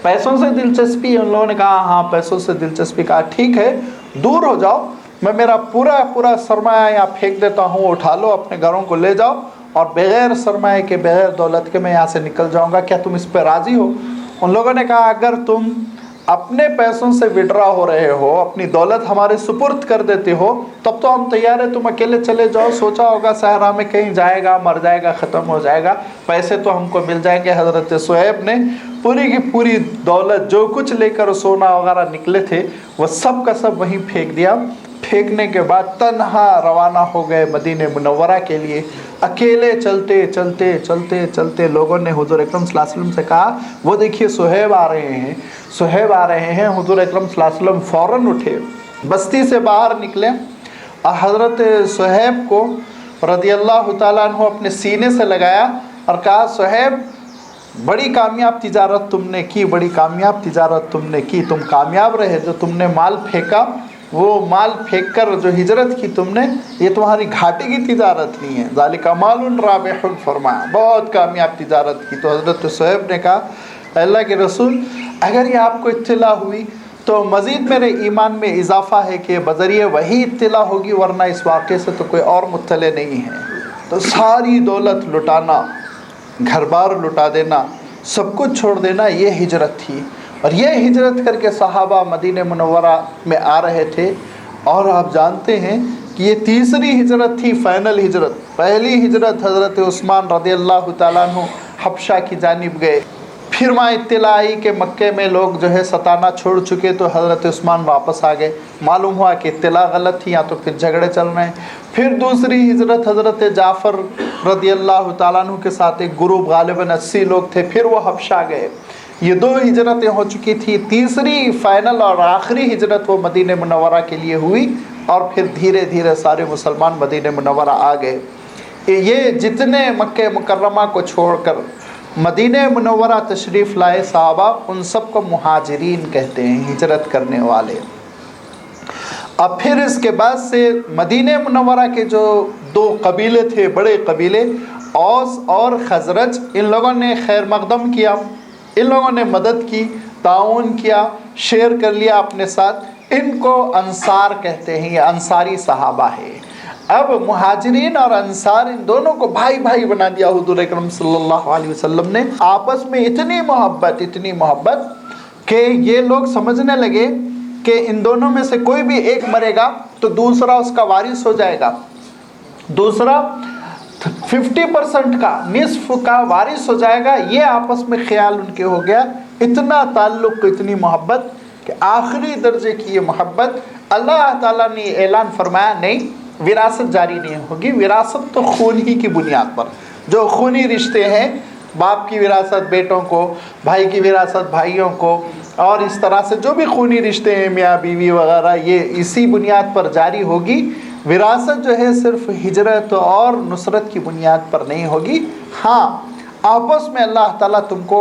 پیسوں سے دلچسپی ہے؟ ان لوگوں نے کہا ہاں پیسوں سے دلچسپی۔ کہا ٹھیک ہے دور ہو جاؤ، میں میرا پورا سرمایہ یہاں پھینک دیتا ہوں، اٹھا لو اپنے گھروں کو لے جاؤ، اور بغیر سرمایہ کے بغیر دولت کے میں یہاں سے نکل جاؤں گا، کیا تم اس پہ راضی ہو؟ ان لوگوں نے کہا اگر تم اپنے پیسوں سے وڈرا ہو رہے ہو، اپنی دولت ہمارے سپرد کر دیتے ہو، تب تو ہم تیار ہیں، تم اکیلے چلے جاؤ، سوچا ہوگا صحرا میں کہیں جائے گا، مر جائے گا، ختم ہو جائے گا، پیسے تو ہم کو مل جائیں گے۔ حضرت صہیب نے پوری کی پوری دولت جو کچھ لے کر سونا وغیرہ نکلے تھے وہ سب کا سب وہیں پھینک دیا۔ پھینکنے کے بعد تنہا روانہ ہو گئے مدینہ منورہ کے لیے۔ اکیلے چلتے لوگوں نے حضور اکرم صلی اللہ علیہ وسلم سے کہا وہ دیکھیے صہیب آ رہے ہیں۔ حضور اکرم صلی اللہ علیہ وسلم فوراً اٹھے، بستی سے باہر نکلے، اور حضرت صہیب کو رضی اللہ تعالیٰ عنہ اپنے سینے سے لگایا اور کہا صہیب بڑی کامیاب تجارت تم نے کی، تم کامیاب رہے، جو تم نے مال پھینکا وہ مال پھینک کر جو ہجرت کی تم نے، یہ تمہاری گھاٹے کی تجارت نہیں ہے، ذالک مال رابح فرمایا، بہت کامیاب تجارت کی۔ تو حضرت صہیب نے کہا اللہ کے رسول اگر یہ آپ کو اطلاع ہوئی تو مزید میرے ایمان میں اضافہ ہے کہ بذریعہ وہی اطلاع ہوگی، ورنہ اس واقعے سے تو کوئی اور مطلع نہیں ہے۔ تو ساری دولت لٹانا، گھر بار لٹا دینا، سب کچھ چھوڑ دینا، یہ ہجرت تھی۔ اور یہ ہجرت کر کے صحابہ مدینہ منورہ میں آ رہے تھے۔ اور آپ جانتے ہیں کہ یہ تیسری ہجرت تھی، فائنل ہجرت۔ پہلی ہجرت حضرت عثمان رضی اللہ تعالیٰ عنہ حبشہ کی جانب گئے، پھر وہاں اطلاع آئی کہ مکے میں لوگ جو ہے ستانا چھوڑ چکے، تو حضرت عثمان واپس آ گئے، معلوم ہوا کہ اطلاع غلط تھی یا تو پھر جھگڑے چل رہے ہیں۔ پھر دوسری ہجرت حضرت جعفر رضی اللہ تعالیٰ عنہ کے ساتھ ایک گروپ غالباً 80 لوگ تھے، پھر وہ حبشہ گئے۔ یہ 2 ہجرتیں ہو چکی تھی، تیسری فائنل اور آخری ہجرت وہ مدینہ منورہ کے لیے ہوئی، اور پھر دھیرے دھیرے سارے مسلمان مدینہ منورہ آ گئے۔ یہ جتنے مکہ مکرمہ کو چھوڑ کر مدینہ منورہ تشریف لائے صحابہ، ان سب کو مہاجرین کہتے ہیں، ہجرت کرنے والے۔ اب پھر اس کے بعد سے مدینہ منورہ کے جو 2 قبیلے تھے، بڑے قبیلے اوس اور خزرج، ان لوگوں نے خیر مقدم کیا، ان لوگوں نے مدد کی، تعاون کیا، شیئر کر لیا اپنے ساتھ، ان کو انصار کہتے ہیں، یہ انصاری صحابہ ہے۔ اب مہاجرین اور انصار ان دونوں کو بھائی بھائی بنا دیا حضور اکرم صلی اللہ علیہ وسلم نے، آپس میں اتنی محبت کہ یہ لوگ سمجھنے لگے کہ ان دونوں میں سے کوئی بھی ایک مرے گا تو دوسرا اس کا وارث ہو جائے گا، دوسرا 50% کا، نصف کا وارث ہو جائے گا۔ یہ آپس میں خیال ان کے ہو گیا، اتنا تعلق، اتنی محبت کہ آخری درجے کی یہ محبت اللہ تعالیٰ نے اعلان فرمایا نہیں، وراثت جاری نہیں ہوگی۔ وراثت تو خون ہی کی بنیاد پر، جو خونی رشتے ہیں، باپ کی وراثت بیٹوں کو، بھائی کی وراثت بھائیوں کو، اور اس طرح سے جو بھی خونی رشتے ہیں میاں بیوی وغیرہ، یہ اسی بنیاد پر جاری ہوگی۔ وراثت جو ہے صرف ہجرت اور نصرت کی بنیاد پر نہیں ہوگی۔ ہاں، آپس میں اللہ تعالیٰ تم کو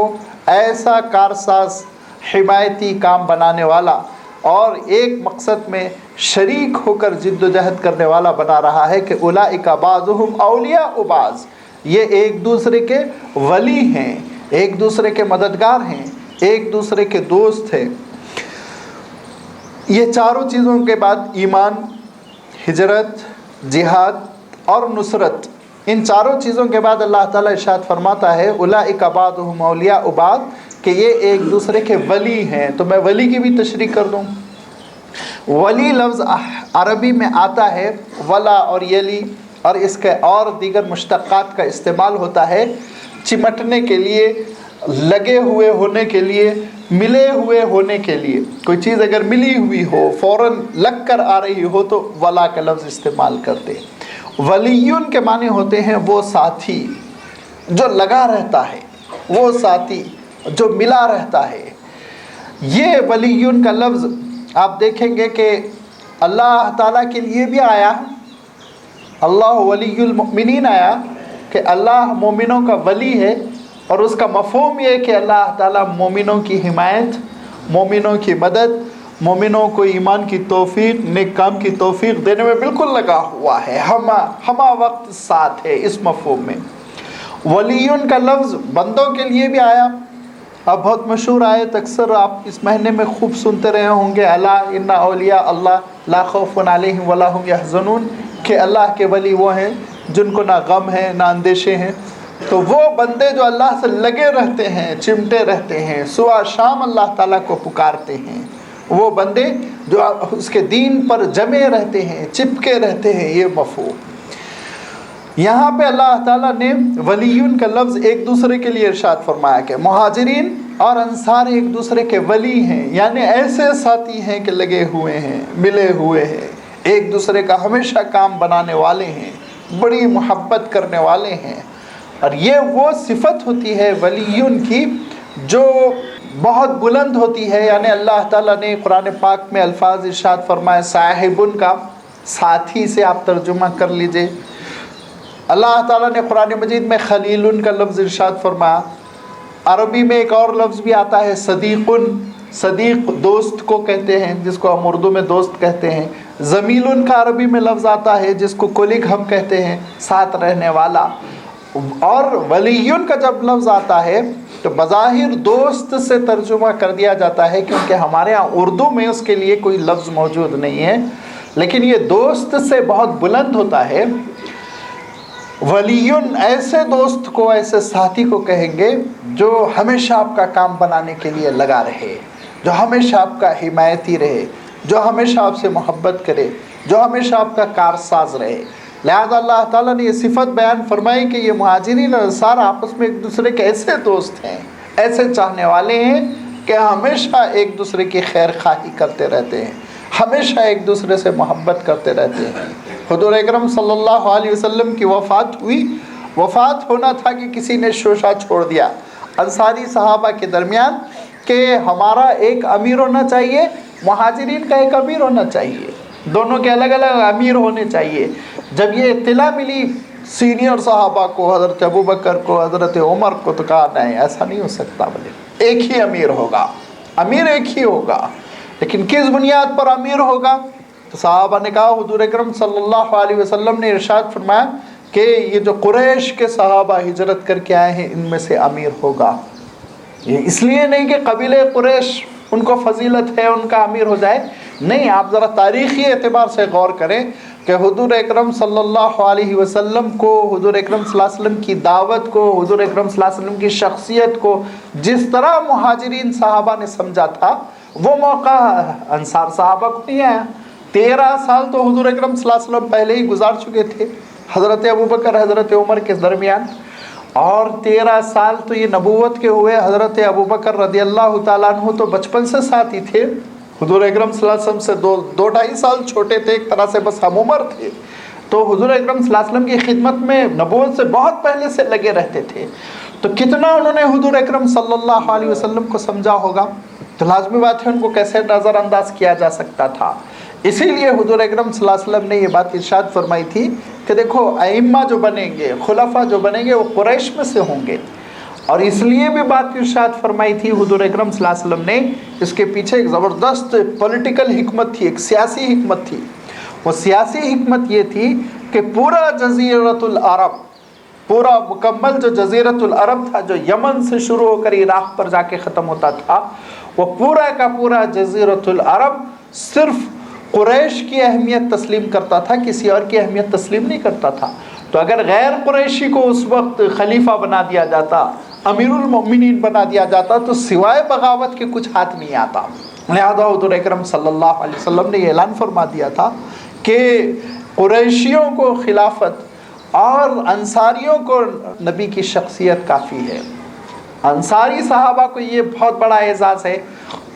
ایسا کارساز، حمایتی کام بنانے والا اور ایک مقصد میں شریک ہو کر جد و جہد کرنے والا بنا رہا ہے کہ اولئک بعضهم اولیاء بعض، یہ ایک دوسرے کے ولی ہیں، ایک دوسرے کے مددگار ہیں، ایک دوسرے کے دوست ہیں۔ یہ چاروں چیزوں کے بعد ایمان، ہجرت، جہاد اور نصرت، ان چاروں چیزوں کے بعد اللہ تعالیٰ ارشاد فرماتا ہے اولئک بعضهم اولیاء بعض، کہ یہ ایک دوسرے کے ولی ہیں۔ تو میں ولی کی بھی تشریح کر دوں۔ ولی لفظ عربی میں آتا ہے ولا اور یلی، اور اس کے اور دیگر مشتقات کا استعمال ہوتا ہے چمٹنے کے لیے، لگے ہوئے ہونے کے لیے، ملے ہوئے ہونے کے لیے۔ کوئی چیز اگر ملی ہوئی ہو، فوراً لگ کر آ رہی ہو تو ولا کا لفظ استعمال کرتے ہیں۔ ولیون کے معنی ہوتے ہیں وہ ساتھی جو لگا رہتا ہے، وہ ساتھی جو ملا رہتا ہے۔ یہ ولیون کا لفظ آپ دیکھیں گے کہ اللہ تعالیٰ کے لیے بھی آیا، اللہ ولی المؤمنین آیا کہ اللہ مومنوں کا ولی ہے، اور اس کا مفہوم یہ کہ اللہ تعالیٰ مومنوں کی حمایت، مومنوں کی مدد، مومنوں کو ایمان کی توفیق، نیک کام کی توفیق دینے میں بالکل لگا ہوا ہے، ہمہ وقت ساتھ ہے، اس مفہوم میں۔ ولیون کا لفظ بندوں کے لیے بھی آیا۔ اب بہت مشہور آیت اکثر آپ اس مہینے میں خوب سنتے رہے ہوں گے، الا ان اولیاء اللہ لا خوف علیہم ولا هم یحزنون، کہ اللہ کے ولی وہ ہیں جن کو نہ غم ہے نہ اندیشے ہیں۔ تو وہ بندے جو اللہ سے لگے رہتے ہیں، چمٹے رہتے ہیں، صبح شام اللہ تعالیٰ کو پکارتے ہیں، وہ بندے جو اس کے دین پر جمے رہتے ہیں، چپکے رہتے ہیں، یہ مفہوم۔ یہاں پہ اللہ تعالیٰ نے ولیون کا لفظ ایک دوسرے کے لیے ارشاد فرمایا کہ مہاجرین اور انصار ایک دوسرے کے ولی ہیں، یعنی ایسے ساتھی ہیں کہ لگے ہوئے ہیں، ملے ہوئے ہیں، ایک دوسرے کا ہمیشہ کام بنانے والے ہیں، بڑی محبت کرنے والے ہیں۔ اور یہ وہ صفت ہوتی ہے ولیون کی جو بہت بلند ہوتی ہے، یعنی اللہ تعالیٰ نے قرآن پاک میں الفاظ ارشاد فرمائے، صاحبن کا ساتھی سے آپ ترجمہ کر لیجئے۔ اللہ تعالیٰ نے قرآن مجید میں خلیل کا لفظ ارشاد فرمایا۔ عربی میں ایک اور لفظ بھی آتا ہے صدیقن، صدیق دوست کو کہتے ہیں، جس کو ہم اردو میں دوست کہتے ہیں۔ زمیل کا عربی میں لفظ آتا ہے جس کو کلیگ ہم کہتے ہیں، ساتھ رہنے والا۔ اور ولی کا جب لفظ آتا ہے تو بظاہر دوست سے ترجمہ کر دیا جاتا ہے، کیونکہ ہمارے ہاں اردو میں اس کے لیے کوئی لفظ موجود نہیں ہے، لیکن یہ دوست سے بہت بلند ہوتا ہے۔ ولی ایسے دوست کو، ایسے ساتھی کو کہیں گے جو ہمیشہ آپ کا کام بنانے کے لیے لگا رہے، جو ہمیشہ آپ کا حمایتی رہے، جو ہمیشہ آپ سے محبت کرے، جو ہمیشہ آپ کا کارساز رہے۔ لہذا اللہ تعالیٰ نے یہ صفت بیان فرمائی کہ یہ مہاجرین اور انصار آپس میں ایک دوسرے کے ایسے دوست ہیں، ایسے چاہنے والے ہیں کہ ہمیشہ ایک دوسرے کی خیر خواہی کرتے رہتے ہیں، ہمیشہ ایک دوسرے سے محبت کرتے رہتے ہیں۔ حضور اکرم صلی اللہ علیہ وسلم کی وفات ہوئی، وفات ہونا تھا کہ کسی نے شوشہ چھوڑ دیا انصاری صحابہ کے درمیان کہ ہمارا ایک امیر ہونا چاہیے، مہاجرین کا ایک امیر ہونا چاہیے، دونوں کے الگ الگ امیر ہونے چاہیے۔ جب یہ اطلاع ملی سینئر صحابہ کو، حضرت ابوبکر کو، حضرت عمر کو، تو کہا نہیں ایسا نہیں ہو سکتا، بولے ایک ہی امیر ہوگا، امیر ایک ہی ہوگا، لیکن کس بنیاد پر امیر ہوگا؟ تو صحابہ نے کہا، حضور اکرم صلی اللہ علیہ وسلم نے ارشاد فرمایا کہ یہ جو قریش کے صحابہ ہجرت کر کے آئے ہیں ان میں سے امیر ہوگا۔ یہ اس لیے نہیں کہ قبیلہ قریش ان کو فضیلت ہے ان کا امیر ہو جائے، نہیں، آپ ذرا تاریخی اعتبار سے غور کریں کہ حضور اکرم صلی اللہ علیہ وسلم کو، حضور اکرم صلی اللہ علیہ وسلم کی دعوت کو، حضور اکرم صلی اللہ علیہ وسلم کی شخصیت کو جس طرح مہاجرین صحابہ نے سمجھا تھا، وہ موقع انصار صحابہ کو نہیں آیا۔ 13 سال تو حضور اکرم صلی اللہ علیہ وسلم پہلے ہی گزار چکے تھے حضرت ابوبکر حضرت عمر کے درمیان، اور 13 سال تو یہ نبوت کے ہوئے۔ حضرت ابوبکر رضی اللہ تعالیٰ عنہ تو بچپن سے ساتھ ہی تھے، حضور اکرم صلی اللہ علیہ وسلم سے دو ڈھائی سال چھوٹے تھے، ایک طرح سے بس ہم عمر تھے، تو حضور اکرم صلی اللہ علیہ وسلم کی خدمت میں نبوت سے بہت پہلے سے لگے رہتے تھے، تو کتنا انہوں نے حضور اکرم صلی اللہ علیہ وسلم کو سمجھا ہوگا، تو لازمی بات ہے ان کو کیسے نظر انداز کیا جا سکتا تھا۔ اسی لیے حضور اکرم صلی اللہ علیہ وسلم نے یہ بات ارشاد فرمائی تھی کہ دیکھو ائمہ جو بنیں گے، خلفاء جو بنیں گے، وہ قریش میں سے ہوں گے، اور اس لیے بھی بات ارشاد فرمائی تھی حضور اکرم صلی اللہ علیہ وسلم نے، اس کے پیچھے ایک زبردست پولیٹیکل حکمت تھی، ایک سیاسی حکمت تھی۔ وہ سیاسی حکمت یہ تھی کہ پورا جزیرۃ العرب، پورا مکمل جو جزیرۃ العرب تھا، جو یمن سے شروع ہو کر عراق پر جا کے ختم ہوتا تھا، وہ پورا کا پورا جزیرۃ العرب صرف قریش کی اہمیت تسلیم کرتا تھا، کسی اور کی اہمیت تسلیم نہیں کرتا تھا۔ تو اگر غیر قریشی کو اس وقت خلیفہ بنا دیا جاتا، امیر المؤمنین بنا دیا جاتا، تو سوائے بغاوت کے کچھ ہاتھ نہیں آتا۔ لہذا حضور اکرم صلی اللہ علیہ وسلم نے یہ اعلان فرما دیا تھا کہ قریشیوں کو خلافت اور انصاریوں کو نبی کی شخصیت کافی ہے۔ انصاری صحابہ کو یہ بہت بڑا اعزاز ہے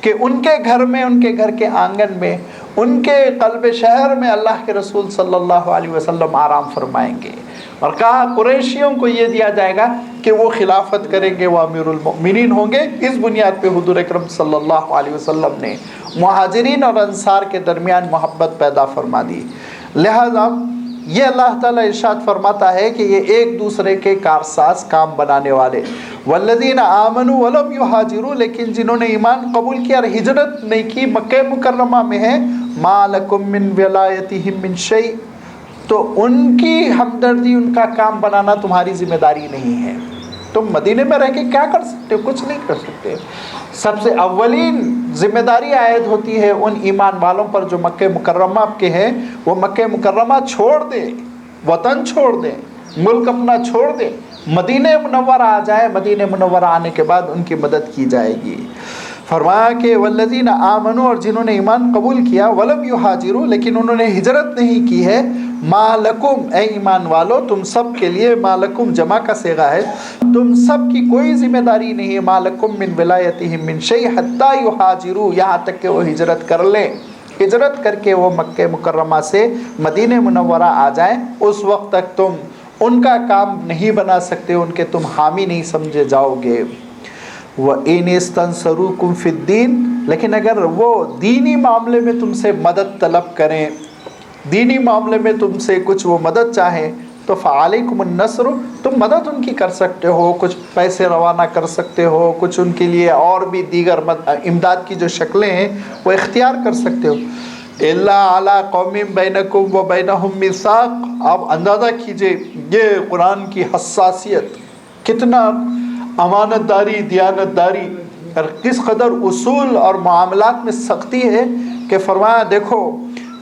کہ ان کے گھر میں، ان کے گھر کے آنگن میں، ان کے قلب شہر میں اللہ کے رسول صلی اللہ علیہ وسلم آرام فرمائیں گے، اور کہا قریشیوں کو یہ دیا جائے گا کہ وہ خلافت کریں گے، وہ امیر المؤمنین ہوں گے۔ اس بنیاد پہ حضور اکرم صلی اللہ علیہ وسلم نے مہاجرین اور انصار کے درمیان محبت پیدا فرما دی۔ لہذا یہ اللہ تعالیٰ ارشاد فرماتا ہے کہ یہ ایک دوسرے کے کارساز، کام بنانے والے۔ والذین آمنوا ولم یہاجروا، لیکن جنہوں نے ایمان قبول کیا اور ہجرت نہیں کی، مکہ مکرمہ میں ہیں، ما لکم من ولایتہم من شیء، تو ان کی ہمدردی، ان کا کام بنانا تمہاری ذمہ داری نہیں ہے۔ تم مدینے میں رہ کے کیا کر سکتے ہو؟ کچھ نہیں کر سکتے۔ سب سے اولین ذمہ داری عائد ہوتی ہے ان ایمان والوں پر جو مکہ مکرمہ کے ہیں، وہ مکہ مکرمہ چھوڑ دیں، وطن چھوڑ دیں، ملک اپنا چھوڑ دیں، مدینہ منورہ آ جائے۔ مدینہ منورہ آنے کے بعد ان کی مدد کی جائے گی۔ فرمایا کہ والذین آمنوا، اور جنہوں نے ایمان قبول کیا، ولم یہاجروا، لیکن انہوں نے ہجرت نہیں کی ہے، ما لکم، اے ایمان والو تم سب کے لیے، ما لکم جمع کا صیغہ ہے، تم سب کی کوئی ذمہ داری نہیں ہے، ما لکم من ولایتہم من شیء حتی یہاجروا، یہاں تک کہ وہ ہجرت کر لیں، ہجرت کر کے وہ مکہ مکرمہ سے مدینہ منورہ آ جائیں۔ اس وقت تک تم ان کا کام نہیں بنا سکتے، ان کے تم حامی نہیں سمجھے جاؤ گے۔ وَإِنِ اسْتَنْصَرُوكُمْ فِي الدِّينِ، لیکن اگر وہ دینی معاملے میں تم سے مدد طلب کریں، دینی معاملے میں تم سے کچھ وہ مدد چاہیں، تو فعلیکم النصر، تم مدد ان کی کر سکتے ہو، کچھ پیسے روانہ کر سکتے ہو، کچھ ان کے لیے اور بھی دیگر امداد کی جو شکلیں ہیں وہ اختیار کر سکتے ہو۔ الا علی قوم بینکم و بینہم میثاق، آپ اندازہ کیجئے یہ قرآن کی حساسیت، کتنا امانت داری، دیانت داری، اور کس قدر اصول اور معاملات میں سختی ہے کہ فرمایا دیکھو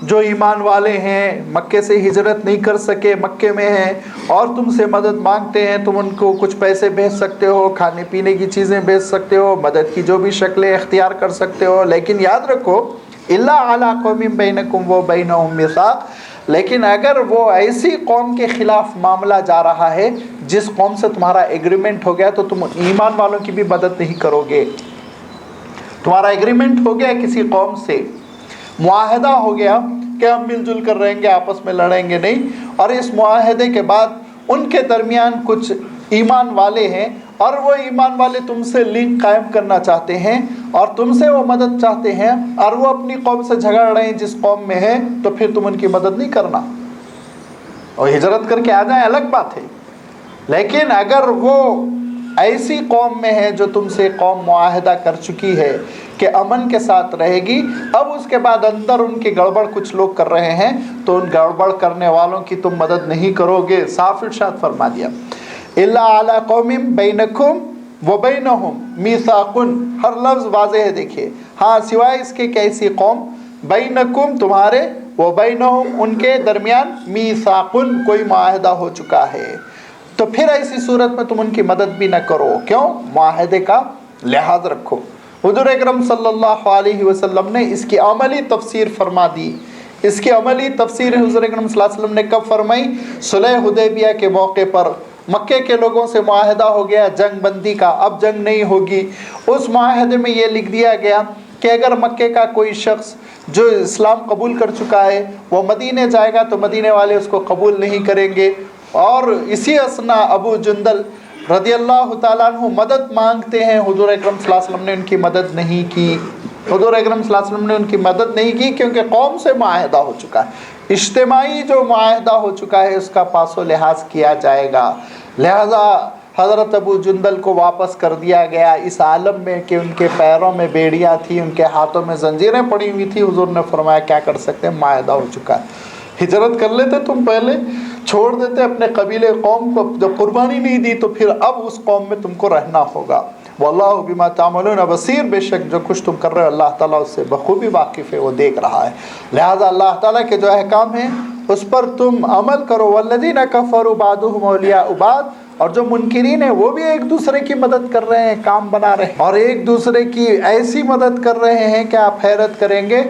جو ایمان والے ہیں، مکے سے ہجرت نہیں کر سکے، مکے میں ہیں اور تم سے مدد مانگتے ہیں، تم ان کو کچھ پیسے بھیج سکتے ہو، کھانے پینے کی چیزیں بھیج سکتے ہو، مدد کی جو بھی شکلیں اختیار کر سکتے ہو، لیکن یاد رکھو الا علی قوم بینکم و بینہم میثاق، لیکن اگر وہ ایسی قوم کے خلاف معاملہ جا رہا ہے جس قوم سے تمہارا ایگریمنٹ ہو گیا، تو تم ایمان والوں کی بھی مدد نہیں کرو گے۔ تمہارا ایگریمنٹ ہو گیا کسی قوم سے، معاہدہ ہو گیا کہ ہم مل جل کر رہیں گے، آپس میں لڑیں گے نہیں، اور اس معاہدے کے بعد ان کے درمیان کچھ ایمان والے ہیں اور وہ ایمان والے تم سے لنک قائم کرنا چاہتے ہیں اور تم سے وہ مدد چاہتے ہیں، اور وہ اپنی قوم سے جھگڑ رہے ہیں جس قوم میں ہیں، تو پھر تم ان کی مدد نہیں کرنا، اور ہجرت کر کے آ جائیں الگ بات ہے۔ لیکن اگر وہ ایسی قوم میں ہے جو تم سے قوم معاہدہ کر چکی ہے کہ امن کے ساتھ رہے گی، اب اس کے بعد اندر ان کی گڑبڑ کچھ لوگ کر رہے ہیں، تو ان گڑبڑ کرنے والوں کی تم مدد نہیں کرو گے۔ صاف ارشاد فرما دیا الا علی قوم بینکم و بینہم میثاق، ہر لفظ واضح ہے دیکھیے، ہاں سوائے اس کے کہ ایسی قوم بینکم تمہارے، و بینہم ان کے درمیان میثاق کوئی معاہدہ ہو چکا ہے، تو پھر ایسی صورت میں تم ان کی مدد بھی نہ کرو۔ کیوں؟ معاہدے کا لحاظ رکھو۔ حضور اکرم صلی اللہ علیہ وسلم نے اس کی عملی تفسیر فرما دی۔ اس کی عملی تفسیر حضور اکرم صلی اللہ علیہ وسلم نے کب فرمائی؟ صلح حدیبیہ کے موقع پر مکے کے لوگوں سے معاہدہ ہو گیا جنگ بندی کا، اب جنگ نہیں ہوگی۔ اس معاہدے میں یہ لکھ دیا گیا کہ اگر مکے کا کوئی شخص جو اسلام قبول کر چکا ہے وہ مدینے جائے گا تو مدینے والے اس کو قبول نہیں کریں گے، اور اسی اسنا ابو جندل رضی اللہ تعالیٰ عنہ مدد مانگتے ہیں، حضور اکرم صلی اللہ علیہ وسلم نے ان کی مدد نہیں کی۔ حضور اکرم صلی اللہ علیہ وسلم نے ان کی مدد نہیں کی کیونکہ قوم سے معاہدہ ہو چکا ہے، اجتماعی جو معاہدہ ہو چکا ہے اس کا پاس و لحاظ کیا جائے گا۔ لہذا حضرت ابو جندل کو واپس کر دیا گیا اس عالم میں کہ ان کے پیروں میں بیڑیاں تھیں، ان کے ہاتھوں میں زنجیریں پڑی ہوئی تھی۔ حضور نے فرمایا کیا کر سکتے ہیں، معاہدہ ہو چکا ہے، ہجرت کر لیتے تم، پہلے چھوڑ دیتے اپنے قبیلے قوم کو، جب قربانی نہیں دی تو پھر اب اس قوم میں تم کو رہنا ہوگا۔ واللہ بما تعملون بصیر، بے شک جو کچھ تم کر رہے ہو اللہ تعالیٰ اس سے بخوبی واقف ہے، وہ دیکھ رہا ہے۔ لہذا اللہ تعالیٰ کے جو احکام ہیں اس پر تم عمل کرو۔ والذین کفروا بعضهم اولیاء بعض، اور جو منکرین ہیں وہ بھی ایک دوسرے کی مدد کر رہے ہیں، کام بنا رہے ہیں اور ایک دوسرے کی ایسی مدد کر رہے ہیں کہ آپ حیرت کریں گے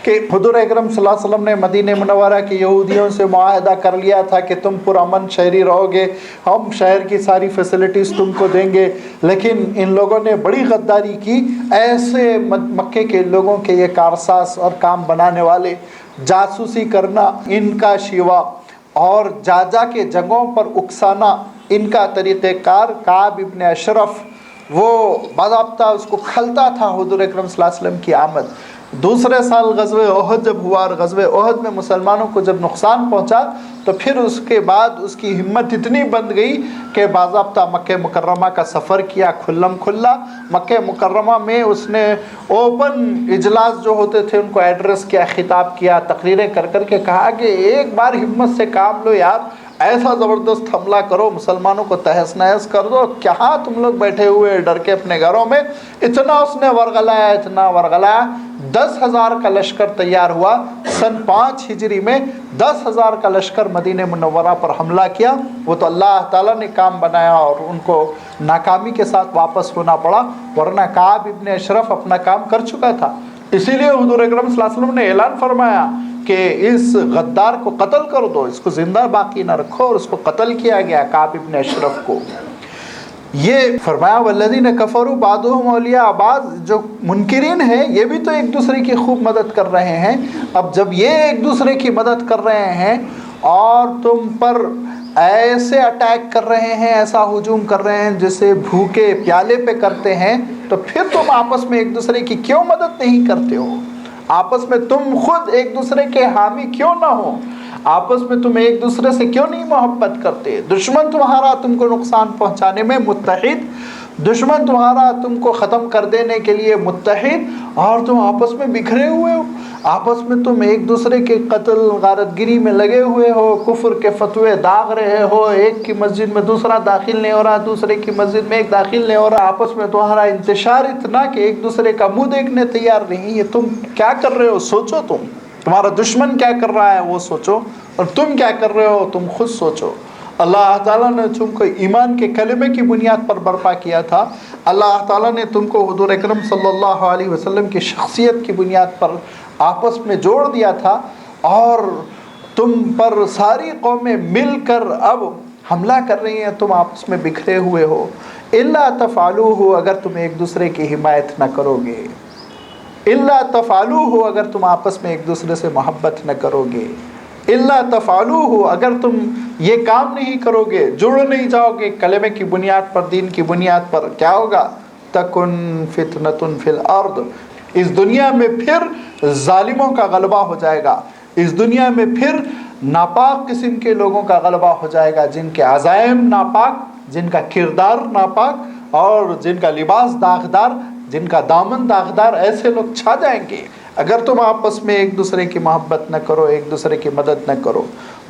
کہ حضور اکرم صلی اللہ علیہ وسلم نے مدینہ منورہ کے یہودیوں سے معاہدہ کر لیا تھا کہ تم پرامن شہری رہو گے، ہم شہر کی ساری فیسلٹیز تم کو دیں گے، لیکن ان لوگوں نے بڑی غداری کی۔ ایسے مکے کے لوگوں کے یہ کارساز اور کام بنانے والے، جاسوسی کرنا ان کا شیوا، اور جا جا کے جگہوں پر اکسانا ان کا طریقہ کار۔ کعب ابن اشرف وہ باضابطہ اس کو کھلتا تھا حضور اکرم صلی اللہ علیہ وسلم کی آمد۔ دوسرے سال غزوہ احد جب ہوا اور غزوہ احد میں مسلمانوں کو جب نقصان پہنچا تو پھر اس کے بعد اس کی ہمت اتنی بند گئی کہ باضابطہ مکہ مکرمہ کا سفر کیا، کھلم کھلا مکہ مکرمہ میں اس نے اوپن اجلاس جو ہوتے تھے ان کو ایڈریس کیا، خطاب کیا، تقریریں کر کر کے کہا کہ ایک بار ہمت سے کام لو یار، ایسا زبردست حملہ کرو، مسلمانوں کو تہس نہس کر دو، کہاں تم لوگ بیٹھے ہوئے ڈر کے اپنے گھروں میں۔ اتنا اس نے ورغلایا، اتنا ورغلایا، 10,000 کا لشکر تیار ہوا۔ سن 5 ہجری میں 10,000 کا لشکر مدینہ منورہ پر حملہ کیا۔ وہ تو اللہ تعالیٰ نے کام بنایا اور ان کو ناکامی کے ساتھ واپس ہونا پڑا، ورنہ کعب ابن اشرف اپنا کام کر چکا تھا۔ اسی لیے حضور اکرم صلی اللہ علیہ وسلم نے اعلان فرمایا کہ اس غدار کو قتل کر دو، اس کو زندہ باقی نہ رکھو، اور اس کو قتل کیا گیا کعب ابن اشرف کو۔ یہ فرمایا والذین کفروا بعضهم اولیاء بعض، جو منکرین ہیں یہ بھی تو ایک دوسرے کی خوب مدد کر رہے ہیں۔ اب جب یہ ایک دوسرے کی مدد کر رہے ہیں اور تم پر ایسے اٹیک کر رہے ہیں، ایسا ہجوم کر رہے ہیں جسے بھوکے پیالے پہ کرتے ہیں، تو پھر تم آپس میں ایک دوسرے کی کیوں مدد نہیں کرتے ہو؟ آپس میں تم خود ایک دوسرے کے حامی کیوں نہ ہو؟ آپس میں تم ایک دوسرے سے کیوں نہیں محبت کرتے؟ دشمن تمہارا تم کو نقصان پہنچانے میں متحد، دشمن تمہارا تم کو ختم کر دینے کے لیے متحد، اور تم آپس میں بکھرے ہوئے ہو، آپس میں تم ایک دوسرے کے قتل غارت گری میں لگے ہوئے ہو، کفر کے فتوے داغ رہے ہو، ایک کی مسجد میں دوسرا داخل نہیں ہو رہا، دوسرے کی مسجد میں ایک داخل نہیں ہو رہا، آپس میں تمہارا انتشار اتنا کہ ایک دوسرے کا منہ دیکھنے تیار نہیں ہے۔ تم کیا کر رہے ہو سوچو، تمہارا دشمن کیا کر رہا ہے وہ سوچو، اور تم کیا کر رہے ہو تم خود سوچو۔ اللہ تعالیٰ نے تم کو ایمان کے کلمے کی بنیاد پر برپا کیا تھا، اللہ تعالیٰ نے تم کو حضور اکرم صلی اللہ علیہ وسلم کی شخصیت کی بنیاد پر آپس میں جوڑ دیا تھا، اور تم پر ساری قومیں مل کر اب حملہ کر رہی ہیں، تم آپس میں بکھرے ہوئے ہو۔ الا تفعلوہ، اگر تم ایک دوسرے کی حمایت نہ کرو گے، الا تفعلوہ، اگر تم آپس میں ایک دوسرے سے محبت نہ کرو گے، الا تفعلوہ، اگر تم یہ کام نہیں کرو گے، جڑ نہیں جاؤ گے کلمے کی بنیاد پر، دین کی بنیاد پر، کیا ہوگا؟ تکن فتنۃ فی الارض، اس دنیا میں پھر ظالموں کا غلبہ ہو جائے گا، اس دنیا میں پھر ناپاک قسم کے لوگوں کا غلبہ ہو جائے گا، جن کے عزائم ناپاک، جن کا کردار ناپاک، اور جن کا لباس داغدار، جن کا دامن داغدار، ایسے لوگ چھا جائیں گے اگر تم آپس میں ایک دوسرے کی محبت نہ کرو، ایک دوسرے کی مدد نہ کرو۔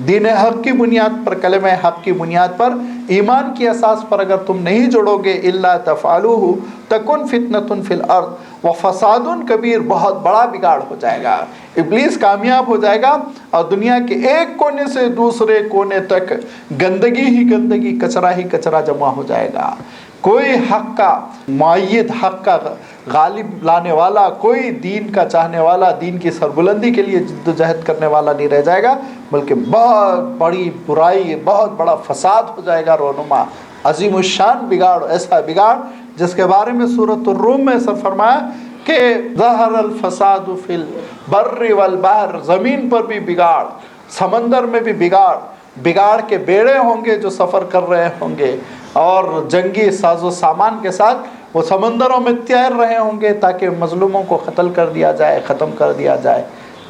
دین حق کی بنیاد پر، کلمہ حق کی بنیاد پر، ایمان کی اساس پر اگر تم نہیں جڑو گے، الا تفعلوہ تکن فتنۃ فی الارض وفساد کبیر، بہت بڑا بگاڑ ہو جائے گا، ابلیس کامیاب ہو جائے گا، اور دنیا کے ایک کونے سے دوسرے کونے تک گندگی ہی گندگی، کچرا ہی کچرا جمع ہو جائے گا۔ کوئی حق کا مؤید، حق کا غالب لانے والا، کوئی دین کا چاہنے والا، دین کی سربلندی کے لیے جد و جہد کرنے والا نہیں رہ جائے گا، بلکہ بہت بڑی برائی، بہت بڑا فساد ہو جائے گا رونما، عظیم الشان بگاڑ، ایسا بگاڑ جس کے بارے میں سورۃ الروم میں سر فرمایا کہ ظہر الفساد فی البر والبحر، زمین پر بھی بگاڑ، سمندر میں بھی بگاڑ، بگاڑ کے بیڑے ہوں گے جو سفر کر رہے ہوں گے، اور جنگی ساز و سامان کے ساتھ وہ سمندروں میں تیر رہے ہوں گے تاکہ مظلوموں کو قتل کر دیا جائے، ختم کر دیا جائے۔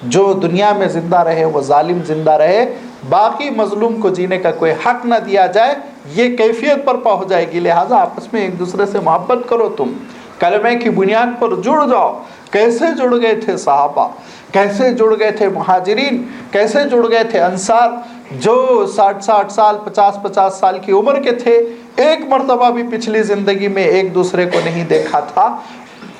جو دنیا میں زندہ رہے وہ ظالم زندہ رہے، باقی مظلوم کو جینے کا کوئی حق نہ دیا جائے، یہ کیفیت برپا ہو جائے گی۔ لہٰذا آپس میں ایک دوسرے سے محبت کرو، تم کلمے کی بنیاد پر جڑ جاؤ۔ کیسے جڑ گئے تھے صحابہ، کیسے جڑ گئے تھے مہاجرین، کیسے جڑ گئے تھے انصار، جو 60 سال 50 سال کی عمر کے تھے، ایک مرتبہ بھی پچھلی زندگی میں ایک دوسرے کو نہیں دیکھا تھا،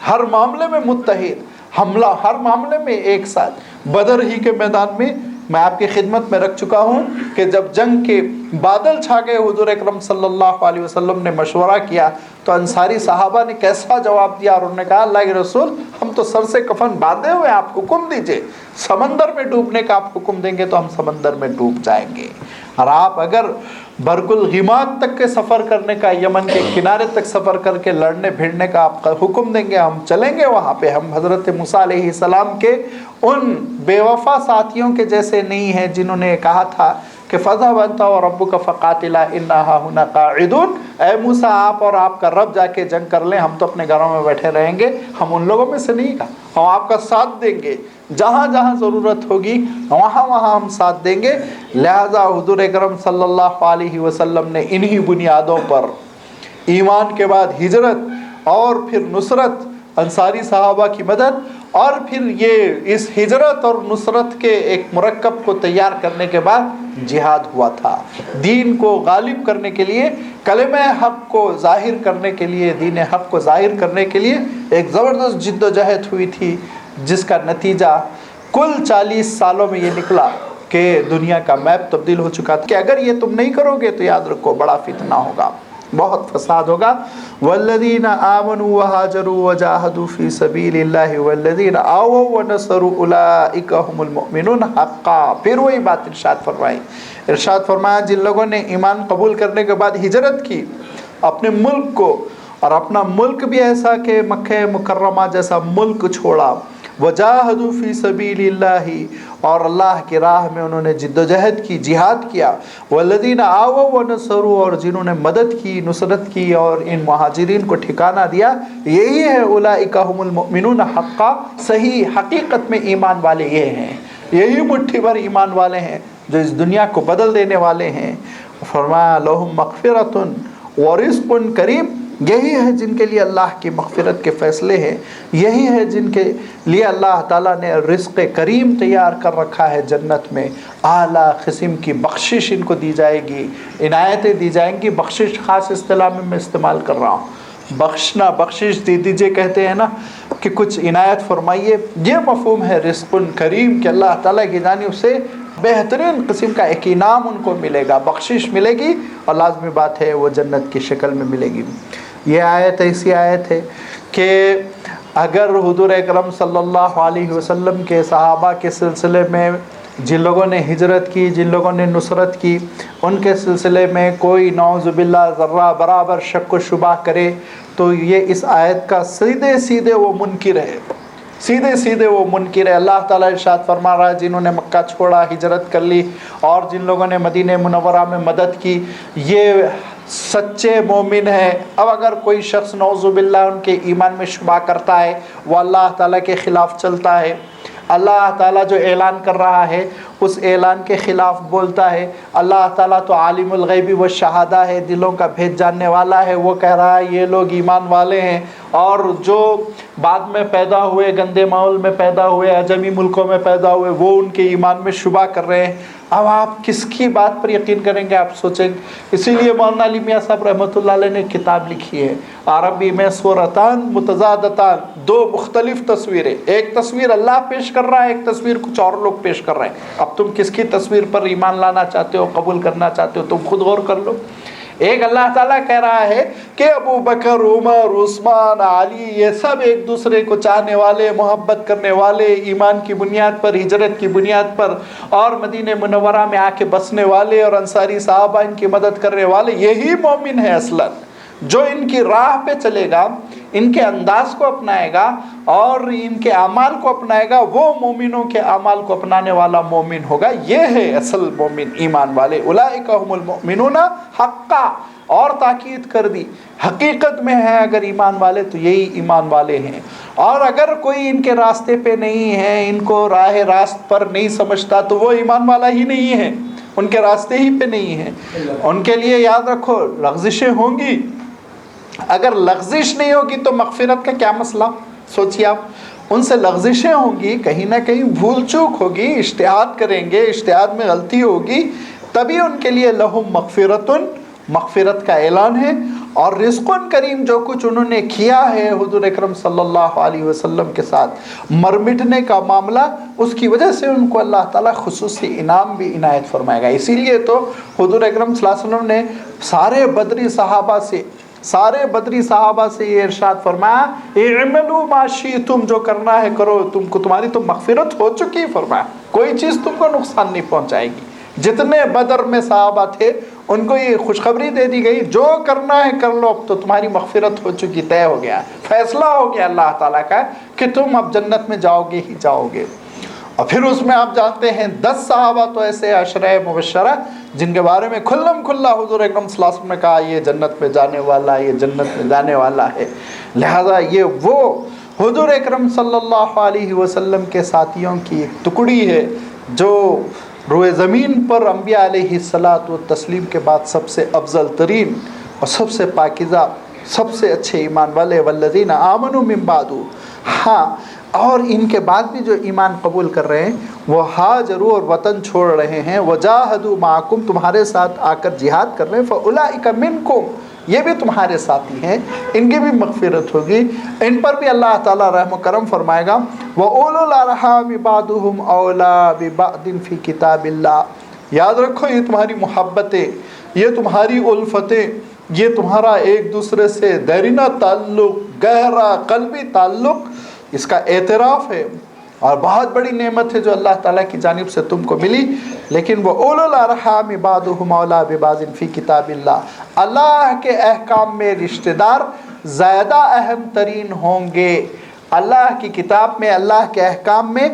ہر معاملے میں متحد، حملہ ہر معاملے میں ایک ساتھ۔ بدر ہی کے میدان میں میں آپ کی خدمت میں رکھ چکا ہوں کہ جب جنگ کے بادل چھا گئے، حضور اکرم صلی اللہ علیہ وسلم نے مشورہ کیا تو انصاری صحابہ نے کیسا جواب دیا، اور انہوں نے کہا اللہ کے رسول، ہم تو سر سے کفن باندھے ہوئے، آپ حکم دیجئے، سمندر میں ڈوبنے کا آپ حکم دیں گے تو ہم سمندر میں ڈوب جائیں گے۔ اور آپ اگر برق الغماد تک کے سفر کرنے کا، یمن کے کنارے تک سفر کر کے لڑنے بھیڑنے کا آپ کا حکم دیں گے، ہم چلیں گے وہاں پہ، ہم حضرت موسیٰ علیہ السلام کے ان بے وفا ساتھیوں کے جیسے نہیں ہیں جنہوں نے کہا تھا کہ فَاذْهَبْ أَنْتَ وَرَبُّكَ فَقَاتِلَا إِنَّا هَاهُنَا قَاعِدُونَ، اے موسیٰ آپ اور آپ کا رب جا کے جنگ کر لیں، ہم تو اپنے گھروں میں بیٹھے رہیں گے، ہم ان لوگوں میں سے نہیں، ہم آپ کا ساتھ دیں گے، جہاں جہاں ضرورت ہوگی وہاں وہاں ہم ساتھ دیں گے۔ لہذا حضور اکرم صلی اللہ علیہ وسلم نے انہی بنیادوں پر ایمان کے بعد ہجرت، اور پھر نصرت، انصاری صحابہ کی مدد، اور پھر یہ اس ہجرت اور نصرت کے ایک مرکب کو تیار کرنے کے بعد جہاد ہوا تھا، دین کو غالب کرنے کے لیے، کلمہ حق کو ظاہر کرنے کے لیے، دین حق کو ظاہر کرنے کے لیے ایک زبردست جد و جہد ہوئی تھی، جس کا نتیجہ کل 40 سالوں میں یہ نکلا کہ دنیا کا میپ تبدیل ہو چکا تھا کہ اگر یہ تم نہیں کرو گے تو یاد رکھو بڑا فتنہ ہوگا، بہت فساد ہوگا۔ والذین آمنوا وہاجروا وجاہدوا فی سبیل اللہ والذین آووا ونصروا اولئک هم المؤمنون حقا۔ پھر وہی بات ارشاد فرمائی، ارشاد فرمایا جن لوگوں نے ایمان قبول کرنے کے بعد ہجرت کی، اپنے ملک کو، اور اپنا ملک بھی ایسا کہ مکہ مکرمہ جیسا ملک چھوڑا، وجاہدوا فی سبیل اللہ، اور اللہ کی راہ میں انہوں نے جد و جہد کی، جہاد کیا، والذین آووا ونصروا، اور جنہوں نے مدد کی، نصرت کی، اور ان مہاجرین کو ٹھکانہ دیا، یہی ہے اولئک هم المؤمنون حقا، صحیح حقیقت میں ایمان والے یہ ہیں، یہی مٹھی بھر ایمان والے ہیں جو اس دنیا کو بدل دینے والے ہیں۔ فرمایا لہم مغفرۃ ورزق کریم، یہی ہے جن کے لیے اللہ کی مغفرت کے فیصلے ہیں، یہی ہے جن کے لیے اللہ تعالیٰ نے رزق کریم تیار کر رکھا ہے جنت میں۔ اعلیٰ قسم کی بخشش ان کو دی جائے گی، عنایتیں دی جائیں گی۔ بخشش خاص اصطلاح میں استعمال کر رہا ہوں، بخشنا، بخشش دے دیجئے کہتے ہیں نا کہ کچھ عنایت فرمائیے، یہ مفہوم ہے رزق کریم کہ اللہ تعالیٰ کی جانب سے بہترین قسم کا ایک انعام ان کو ملے گا، بخشش ملے گی، اور لازمی بات ہے وہ جنت کی شکل میں ملے گی۔ یہ آیت ایسی آیت ہے کہ اگر حضور اکرم صلی اللہ علیہ وسلم کے صحابہ کے سلسلے میں جن لوگوں نے ہجرت کی، جن لوگوں نے نصرت کی، ان کے سلسلے میں کوئی نعوذ باللہ ذرہ برابر شک و شبہ کرے تو یہ اس آیت کا سیدھے سیدھے وہ منکر ہے، سیدھے سیدھے وہ منکر ہے۔ اللہ تعالیٰ ارشاد فرما رہا ہے جنہوں نے مکہ چھوڑا، ہجرت کر لی، اور جن لوگوں نے مدینہ منورہ میں مدد کی، یہ سچے مومن ہیں۔ اب اگر کوئی شخص نعوذ باللہ ان کے ایمان میں شبہ کرتا ہے، وہ اللہ تعالیٰ کے خلاف چلتا ہے، اللہ تعالیٰ جو اعلان کر رہا ہے اس اعلان کے خلاف بولتا ہے، اللہ تعالیٰ تو عالم الغیب والشہادہ ہے، دلوں کا بھید جاننے والا ہے، وہ کہہ رہا ہے یہ لوگ ایمان والے ہیں، اور جو بعد میں پیدا ہوئے، گندے ماحول میں پیدا ہوئے، اجمی ملکوں میں پیدا ہوئے، وہ ان کے ایمان میں شبہ کر رہے ہیں۔ اب آپ کس کی بات پر یقین کریں گے؟ آپ سوچیں گے۔ اسی لیے مولانا علی میاں صاحب رحمۃ اللہ علیہ نے کتاب لکھی ہے عربی میں صورتان متضادتان، دو مختلف تصویریں، ایک تصویر اللہ پیش کر رہا ہے، ایک تصویر کچھ اور لوگ پیش کر رہے ہیں۔ اب تم کس کی تصویر پر ایمان لانا چاہتے ہو، قبول کرنا چاہتے ہو، تم خود غور کر لو۔ ایک اللہ تعالیٰ کہہ رہا ہے کہ ابو بکر، عمر، عثمان، علی، یہ سب ایک دوسرے کو چاہنے والے، محبت کرنے والے، ایمان کی بنیاد پر، ہجرت کی بنیاد پر، اور مدینہ منورہ میں آ کے بسنے والے، اور انصاری صحابہ ان کی مدد کرنے والے، یہی مومن ہے اصلاً۔ جو ان کی راہ پہ چلے گا، ان کے انداز کو اپنائے گا اور ان کے اعمال کو اپنائے گا، وہ مومنوں کے اعمال کو اپنانے والا مومن ہوگا۔ یہ ہے اصل مومن، ایمان والے۔ اولئک هم المؤمنون حقا، اور تاکید کر دی حقیقت میں ہے اگر ایمان والے تو یہی ایمان والے ہیں۔ اور اگر کوئی ان کے راستے پہ نہیں ہے، ان کو راہ راست پر نہیں سمجھتا، تو وہ ایمان والا ہی نہیں ہے، ان کے راستے ہی پہ نہیں ہے۔ ان کے لیے یاد رکھو لغزشیں ہوں گی، اگر لغزش نہیں ہوگی تو مغفرت کا کیا مسئلہ؟ سوچیے آپ، ان سے لغزشیں ہوں گی، کہیں نہ کہیں بھول چوک ہوگی، اجتہاد کریں گے، اجتہاد میں غلطی ہوگی، تبھی ان کے لیے لہم مغفرتن، مغفرت کا اعلان ہے، اور رزق کریم، جو کچھ انہوں نے کیا ہے حضور اکرم صلی اللہ علیہ وسلم کے ساتھ مرمٹنے کا معاملہ، اس کی وجہ سے ان کو اللہ تعالیٰ خصوصی انعام بھی عنایت فرمائے گا۔ اسی لیے تو حضور اکرم صلی اللہ علیہ وسلم نے سارے بدری صحابہ سے یہ ارشاد فرمایا اعملوا ما شئتم، جو کرنا ہے کرو، تمہاری تو مغفرت ہو چکی، فرمایا کوئی چیز تم کو نقصان نہیں پہنچائے گی۔ جتنے بدر میں صحابہ تھے ان کو یہ خوشخبری دے دی گئی جو کرنا ہے کر لو، اب تو تمہاری مغفرت ہو چکی، طے ہو گیا، فیصلہ ہو گیا اللہ تعالیٰ کا کہ تم اب جنت میں جاؤ گے ہی جاؤ گے۔ اور پھر اس میں آپ جانتے ہیں 10 صحابہ تو ایسے عشرہ مبشرہ جن کے بارے میں کھلم کھلا حضور اکرم صلی اللہ علیہ وسلم نے کہا یہ جنت میں جانے والا ہے، یہ جنت میں جانے والا ہے۔ لہذا یہ وہ حضور اکرم صلی اللہ علیہ وسلم کے ساتھیوں کی ایک ٹکڑی ہے جو روئے زمین پر انبیاء علیہ الصلاۃ والتسلیم کے بعد سب سے افضل ترین اور سب سے پاکیزہ، سب سے اچھے ایمان والے، والذین آمنوا من بعد، ہاں، اور ان کے بعد بھی جو ایمان قبول کر رہے ہیں وہ ہاجروا، اور وطن چھوڑ رہے ہیں، وجاہدوا معکم، تمہارے ساتھ آ کر جہاد کر رہے ہیں، فاولئک منکم، یہ بھی تمہارے ساتھی ہیں، ان کی بھی مغفرت ہوگی، ان پر بھی اللہ تعالیٰ رحم و کرم فرمائے گا۔ وَأُولُو الْأَرْحَامِ بَعْضُهُمْ أَوْلَىٰ بِبَعْضٍ فِي كِتَابِ اللَّهِ، یاد رکھو یہ تمہاری محبتیں، یہ تمہاری الفتیں، یہ تمہارا ایک دوسرے سے دیرینہ تعلق، گہرا قلبی تعلق، اس کا اعتراف ہے اور بہت بڑی نعمت ہے جو اللہ تعالیٰ کی جانب سے تم کو ملی۔ لیکن وہ اولو الارحام بعضهم اولیٰ ببعض فی کتاب اللہ، اللہ کے احکام میں رشتہ دار زیادہ اہم ترین ہوں گے۔ اللہ کی کتاب میں، اللہ کے احکام میں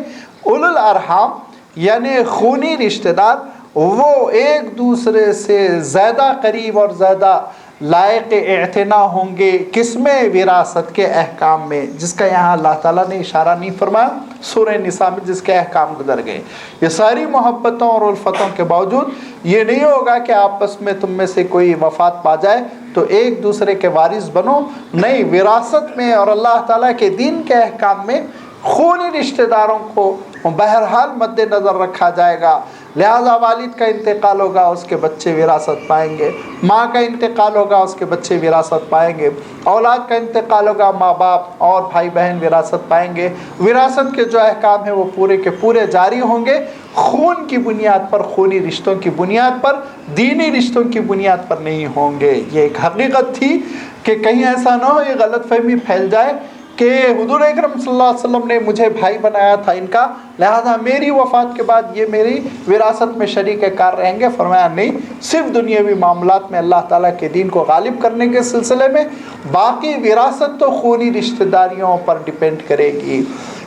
اولو الارحام یعنی خونی رشتہ دار وہ ایک دوسرے سے زیادہ قریب اور زیادہ لائق اعتنا ہوں گے، کس میں؟ وراثت کے احکام میں، جس کا یہاں اللہ تعالیٰ نے اشارہ نہیں فرمایا سورہ نساء میں، جس کے احکام گزر گئے۔ یہ ساری محبتوں اور الفتوں کے باوجود یہ نہیں ہوگا کہ آپس میں تم میں سے کوئی وفات پا جائے تو ایک دوسرے کے وارث بنو، نہیں، وراثت میں اور اللہ تعالیٰ کے دین کے احکام میں خونی رشتہ داروں کو بہرحال مد نظر رکھا جائے گا۔ لہذا والد کا انتقال ہوگا، اس کے بچے وراثت پائیں گے، ماں کا انتقال ہوگا، اس کے بچے وراثت پائیں گے، اولاد کا انتقال ہوگا، ماں باپ اور بھائی بہن وراثت پائیں گے۔ وراثت کے جو احکام ہیں وہ پورے کے پورے جاری ہوں گے، خون کی بنیاد پر، خونی رشتوں کی بنیاد پر، دینی رشتوں کی بنیاد پر نہیں ہوں گے۔ یہ ایک حقیقت تھی کہ کہیں ایسا نہ ہو یہ غلط فہمی پھیل جائے کہ حضور اکرم صلی اللہ علیہ وسلم نے مجھے بھائی بنایا تھا ان کا، لہذا میری وفات کے بعد یہ میری وراثت میں شریک کار رہیں گے۔ فرمایا نہیں، صرف دنیاوی معاملات میں اللہ تعالیٰ کے دین کو غالب کرنے کے سلسلے میں، باقی وراثت تو خونی رشتہ داریوں پر ڈیپینڈ کرے گی۔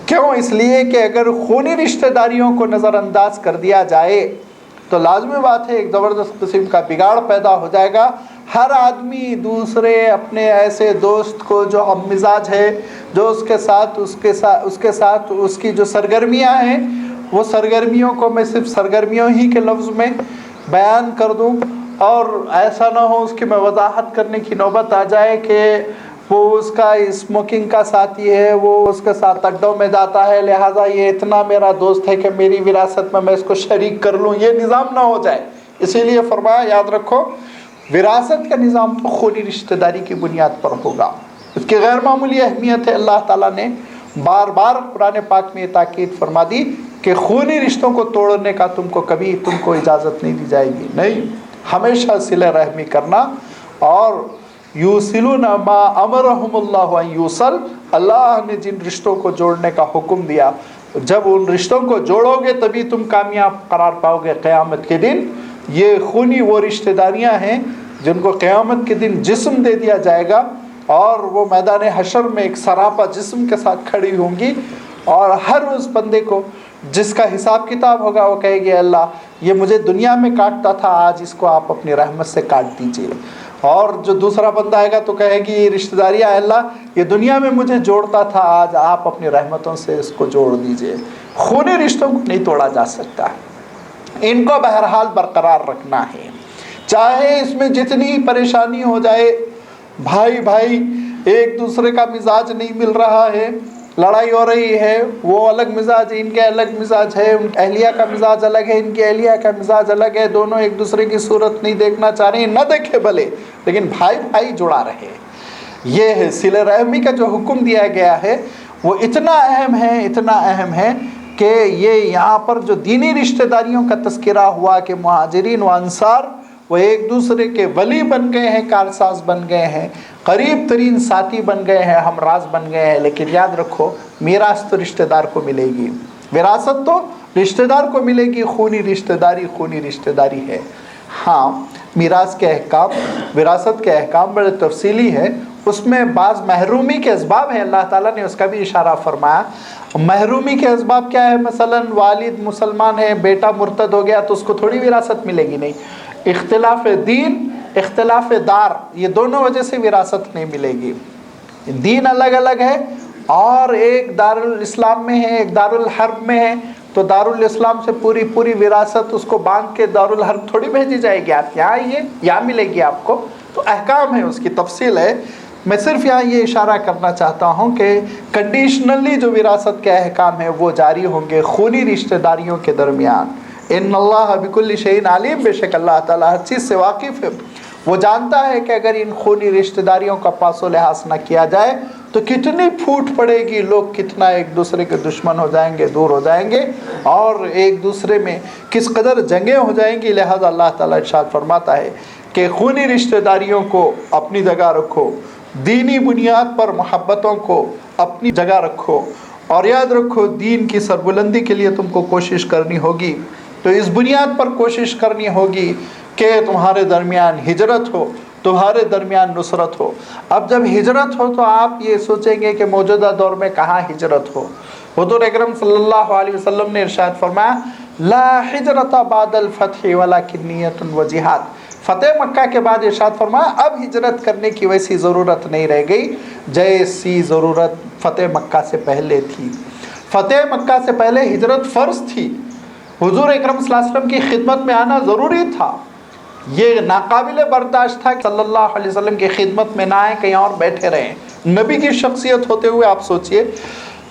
کیوں؟ اس لیے کہ اگر خونی رشتہ داریوں کو نظر انداز کر دیا جائے تو لازمی بات ہے ایک زبردست قسم کا بگاڑ پیدا ہو جائے گا۔ ہر آدمی دوسرے اپنے ایسے دوست کو جو ہم مزاج ہے، جو اس کے ساتھ اس کی جو سرگرمیاں ہیں، وہ سرگرمیوں کو میں صرف سرگرمیوں ہی کے لفظ میں بیان کر دوں، اور ایسا نہ ہو اس کی میں وضاحت کرنے کی نوبت آ جائے کہ وہ اس کا اسموکنگ کا ساتھی ہے، وہ اس کے ساتھ اڈوں میں جاتا ہے، لہٰذا یہ اتنا میرا دوست ہے کہ میری وراثت میں اس کو شریک کر لوں، یہ نظام نہ ہو جائے۔ اسی لیے فرمایا، یاد رکھو وراثت کا نظام تو خونی رشتہ داری کی بنیاد پر ہوگا۔ اس کی غیر معمولی اہمیت ہے، اللہ تعالیٰ نے بار بار قرآن پاک میں یہ تاکید فرما دی کہ خونی رشتوں کو توڑنے کا تم کو اجازت نہیں دی جائے گی، نہیں، ہمیشہ صلہ رحمی کرنا، اور یوصلون ما امرہم اللہ ان یوصل، اللہ نے جن رشتوں کو جوڑنے کا حکم دیا، جب ان رشتوں کو جوڑو گے تبھی تم کامیاب قرار پاؤ گے قیامت کے دن۔ یہ خونی وہ رشتہ داریاں ہیں جن کو قیامت کے دن جسم دے دیا جائے گا، اور وہ میدان حشر میں ایک سراپا جسم کے ساتھ کھڑی ہوں گی، اور ہر اس بندے کو جس کا حساب کتاب ہوگا وہ کہے گی اللہ یہ مجھے دنیا میں کاٹتا تھا، آج اس کو آپ اپنی رحمت سے کاٹ دیجئے۔ اور جو دوسرا بندہ آئے گا تو کہے گی یہ رشتہ داریاں اللہ یہ دنیا میں مجھے جوڑتا تھا، آج آپ اپنی رحمتوں سے اس کو جوڑ دیجئے۔ خونی رشتوں کو نہیں توڑا جا سکتا، ان کو بہرحال برقرار رکھنا ہے، چاہے اس میں جتنی پریشانی ہو جائے۔ بھائی ایک دوسرے کا مزاج نہیں مل رہا ہے، لڑائی ہو رہی ہے، وہ الگ مزاج ہے، ان کے الگ مزاج ہے، ان اہلیہ کا مزاج الگ ہے، ان کی اہلیہ کا مزاج الگ ہے، دونوں ایک دوسرے کی صورت نہیں دیکھنا چاہ رہے ہیں، نہ دیکھے بھلے، لیکن بھائی جڑا رہے۔ یہ ہے صلہ رحمی کا جو حکم دیا گیا ہے، وہ اتنا اہم ہے کہ یہ یہاں پر جو دینی رشتہ داریوں کا تذکرہ ہوا کہ مہاجرین و انصار وہ ایک دوسرے کے ولی بن گئے ہیں، کارساز بن گئے ہیں، قریب ترین ساتھی بن گئے ہیں، ہمراز بن گئے ہیں، لیکن یاد رکھو میراث تو رشتہ دار کو ملے گی، وراثت تو رشتہ دار کو ملے گی، خونی رشتہ داری ہے۔ ہاں، میراث کے احکام، وراثت کے احکام بڑے تفصیلی ہے، اس میں بعض محرومی کے اسباب ہیں، اللہ تعالیٰ نے اس کا بھی اشارہ فرمایا۔ محرومی کے اسباب کیا ہے؟ مثلا والد مسلمان ہے، بیٹا مرتد ہو گیا تو اس کو تھوڑی وراثت ملے گی، نہیں، اختلاف دین، اختلاف دار، یہ دونوں وجہ سے وراثت نہیں ملے گی۔ دین الگ الگ ہے، اور ایک دارالاسلام میں ہے، ایک دارالحرب میں ہے، تو دارالاسلام سے پوری وراثت اس کو باندھ کے دارالحرب تھوڑی بھیجی جائے گی، آپ یہاں آئیے، یہاں ملے گی آپ کو، تو احکام ہے، اس کی تفصیل ہے۔ میں صرف یہاں یہ اشارہ کرنا چاہتا ہوں کہ کنڈیشنلی جو وراثت کے احکام ہیں وہ جاری ہوں گے خونی رشتہ داریوں کے درمیان۔ ان اللہ بکل شیء علیم، بے شک اللہ تعالیٰ ہر چیز سے واقف ہے، وہ جانتا ہے کہ اگر ان خونی رشتہ داریوں کا پاس و لحاظ نہ کیا جائے تو کتنی پھوٹ پڑے گی، لوگ کتنا ایک دوسرے کے دشمن ہو جائیں گے، دور ہو جائیں گے، اور ایک دوسرے میں کس قدر جنگیں ہو جائیں گی۔ لہذا اللہ تعالیٰ ارشاد فرماتا ہے کہ خونی رشتہ داریوں کو اپنی جگہ رکھو، دینی بنیاد پر محبتوں کو اپنی جگہ رکھو، اور یاد رکھو دین کی سربلندی کے لیے تم کو کوشش کرنی ہوگی، تو اس بنیاد پر کوشش کرنی ہوگی کہ تمہارے درمیان ہجرت ہو، تمہارے درمیان نصرت ہو۔ اب جب ہجرت ہو تو آپ یہ سوچیں گے کہ موجودہ دور میں کہاں ہجرت ہو؟ حضور اکرم صلی اللہ علیہ وسلم نے ارشاد فرمایا لا ہجرت بعد الفتح ولکن نیۃ و جہاد، فتح مکہ کے بعد ارشاد فرمایا اب ہجرت کرنے کی ویسی ضرورت نہیں رہ گئی جیسی ضرورت فتح مکہ سے پہلے تھی۔ فتح مکہ سے پہلے ہجرت فرض تھی، حضور اکرم صلی اللہ علیہ وسلم کی خدمت میں آنا ضروری تھا، یہ ناقابل برداشت تھا کہ صلی اللہ علیہ وسلم کی خدمت میں نہ آئیں، کہیں اور بیٹھے رہیں۔ نبی کی شخصیت ہوتے ہوئے آپ سوچئے،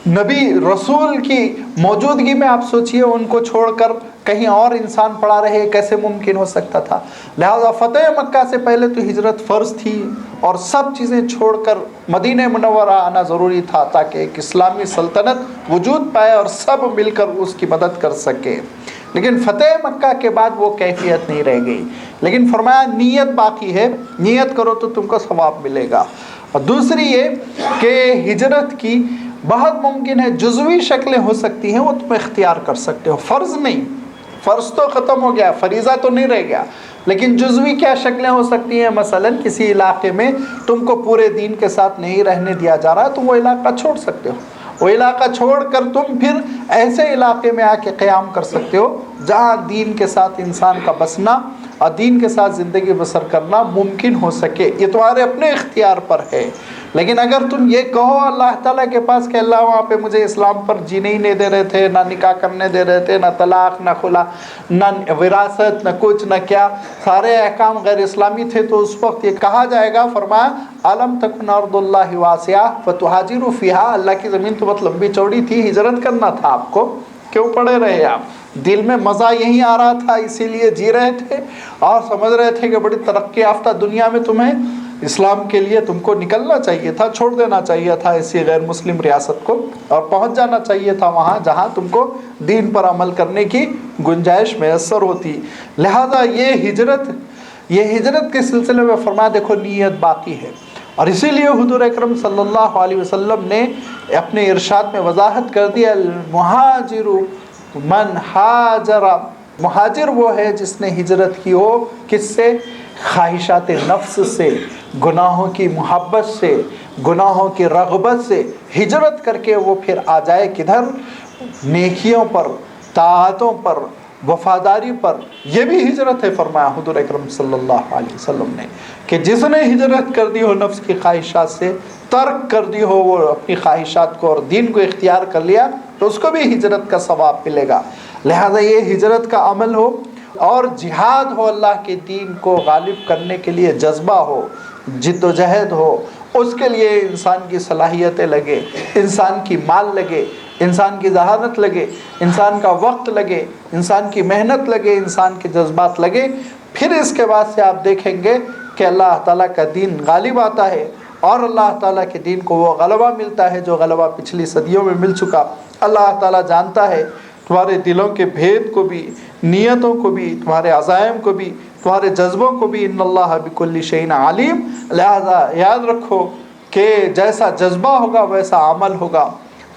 نبی رسول کی موجودگی میں آپ سوچئے ان کو چھوڑ کر کہیں اور انسان پڑا رہے، کیسے ممکن ہو سکتا تھا؟ لہذا فتح مکہ سے پہلے تو ہجرت فرض تھی اور سب چیزیں چھوڑ کر مدینہ منورہ آنا ضروری تھا تاکہ ایک اسلامی سلطنت وجود پائے اور سب مل کر اس کی مدد کر سکے۔ لیکن فتح مکہ کے بعد وہ کیفیت نہیں رہ گئی، لیکن فرمایا نیت باقی ہے، نیت کرو تو تم کو ثواب ملے گا۔ اور دوسری یہ کہ ہجرت کی بہت ممکن ہے جزوی شکلیں ہو سکتی ہیں، وہ تم اختیار کر سکتے ہو، فرض نہیں، فرض تو ختم ہو گیا، فریضہ تو نہیں رہ گیا، لیکن جزوی کیا شکلیں ہو سکتی ہیں؟ مثلا کسی علاقے میں تم کو پورے دین کے ساتھ نہیں رہنے دیا جا رہا، تم وہ علاقہ چھوڑ سکتے ہو، وہ علاقہ چھوڑ کر تم پھر ایسے علاقے میں آ کے قیام کر سکتے ہو جہاں دین کے ساتھ انسان کا بسنا اور دین کے ساتھ زندگی بسر کرنا ممکن ہو سکے، یہ تمہارے اپنے اختیار پر ہے۔ لیکن اگر تم یہ کہو اللہ تعالیٰ کے پاس کہ اللہ وہاں پہ مجھے اسلام پر جینے ہی نہیں دے رہے تھے، نہ نکاح کرنے دے رہے تھے، نہ طلاق، نہ خلا، نہ وراثت، نہ کچھ، نہ کیا، سارے احکام غیر اسلامی تھے، تو اس وقت یہ کہا جائے گا، فرمایا الم تکن ارض اللہ واسعہ فتہاجروا فیہا، اللہ کی زمین تو بہت لمبی چوڑی تھی، ہجرت کرنا تھا آپ کو، کیوں پڑے رہے آپ؟ دل میں مزہ یہی آ رہا تھا، اسی لیے جی رہے تھے اور سمجھ رہے تھے کہ بڑی ترقی یافتہ دنیا میں تمہیں اسلام کے لیے تم کو نکلنا چاہیے تھا، چھوڑ دینا چاہیے تھا اسی غیر مسلم ریاست کو اور پہنچ جانا چاہیے تھا وہاں جہاں تم کو دین پر عمل کرنے کی گنجائش میسر ہوتی۔ لہذا یہ ہجرت کے سلسلے میں فرمایا دیکھو نیت باقی ہے، اور اسی لیے حضور اکرم صلی اللہ علیہ وسلم نے اپنے ارشاد میں وضاحت کر دیا، المہاجر من ہاجر، مہاجر وہ ہے جس نے ہجرت کی ہو، کس سے؟ خواہشات نفس سے، گناہوں کی محبت سے، گناہوں کی رغبت سے ہجرت کر کے وہ پھر آ جائے کدھر؟ نیکیوں پر، طاعتوں پر، وفاداری پر، یہ بھی ہجرت ہے فرمایا حضور اکرم صلی اللہ علیہ وسلم نے، کہ جس نے ہجرت کر دی ہو نفس کی خواہشات سے، ترک کر دی ہو وہ اپنی خواہشات کو اور دین کو اختیار کر لیا، تو اس کو بھی ہجرت کا ثواب ملے گا۔ لہذا یہ ہجرت کا عمل ہو اور جہاد ہو، اللہ کے دین کو غالب کرنے کے لیے جذبہ ہو، جد و جہد ہو، اس کے لیے انسان کی صلاحیتیں لگے، انسان کی مال لگے، انسان کی ذہانت لگے، انسان کا وقت لگے، انسان کی محنت لگے، انسان کے جذبات لگے، پھر اس کے بعد سے آپ دیکھیں گے کہ اللہ تعالیٰ کا دین غالب آتا ہے اور اللہ تعالیٰ کے دین کو وہ غلبہ ملتا ہے جو غلبہ پچھلی صدیوں میں مل چکا۔ اللہ تعالیٰ جانتا ہے تمہارے دلوں کے بھید کو بھی، نیتوں کو بھی، تمہارے عزائم کو بھی، تمہارے جذبوں کو بھی، ان اللہ بکل شیء علیم۔ لہذا یاد رکھو کہ جیسا جذبہ ہوگا ویسا عمل ہوگا،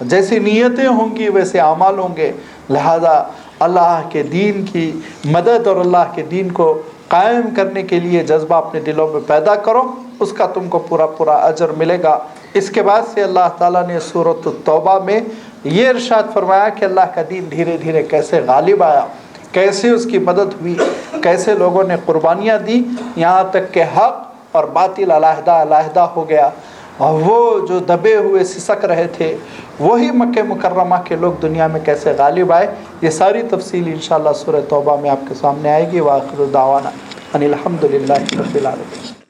جیسی نیتیں ہوں گی ویسے اعمال ہوں گے۔ لہذا اللہ کے دین کی مدد اور اللہ کے دین کو قائم کرنے کے لیے جذبہ اپنے دلوں میں پیدا کرو، اس کا تم کو پورا پورا اجر ملے گا۔ اس کے بعد سے اللہ تعالیٰ نے سورۃ التوبہ میں یہ ارشاد فرمایا کہ اللہ کا دین دھیرے دھیرے کیسے غالب آیا، کیسے اس کی مدد ہوئی، کیسے لوگوں نے قربانیاں دی، یہاں تک کہ حق اور باطل علیحدہ علیحدہ ہو گیا، اور وہ جو دبے ہوئے سسک رہے تھے وہی مکہ مکرمہ کے لوگ دنیا میں کیسے غالب آئے۔ یہ ساری تفصیل انشاءاللہ سورہ توبہ میں آپ کے سامنے آئے گی۔ وآخر دعوانا ان الحمد للہ رب العالمین۔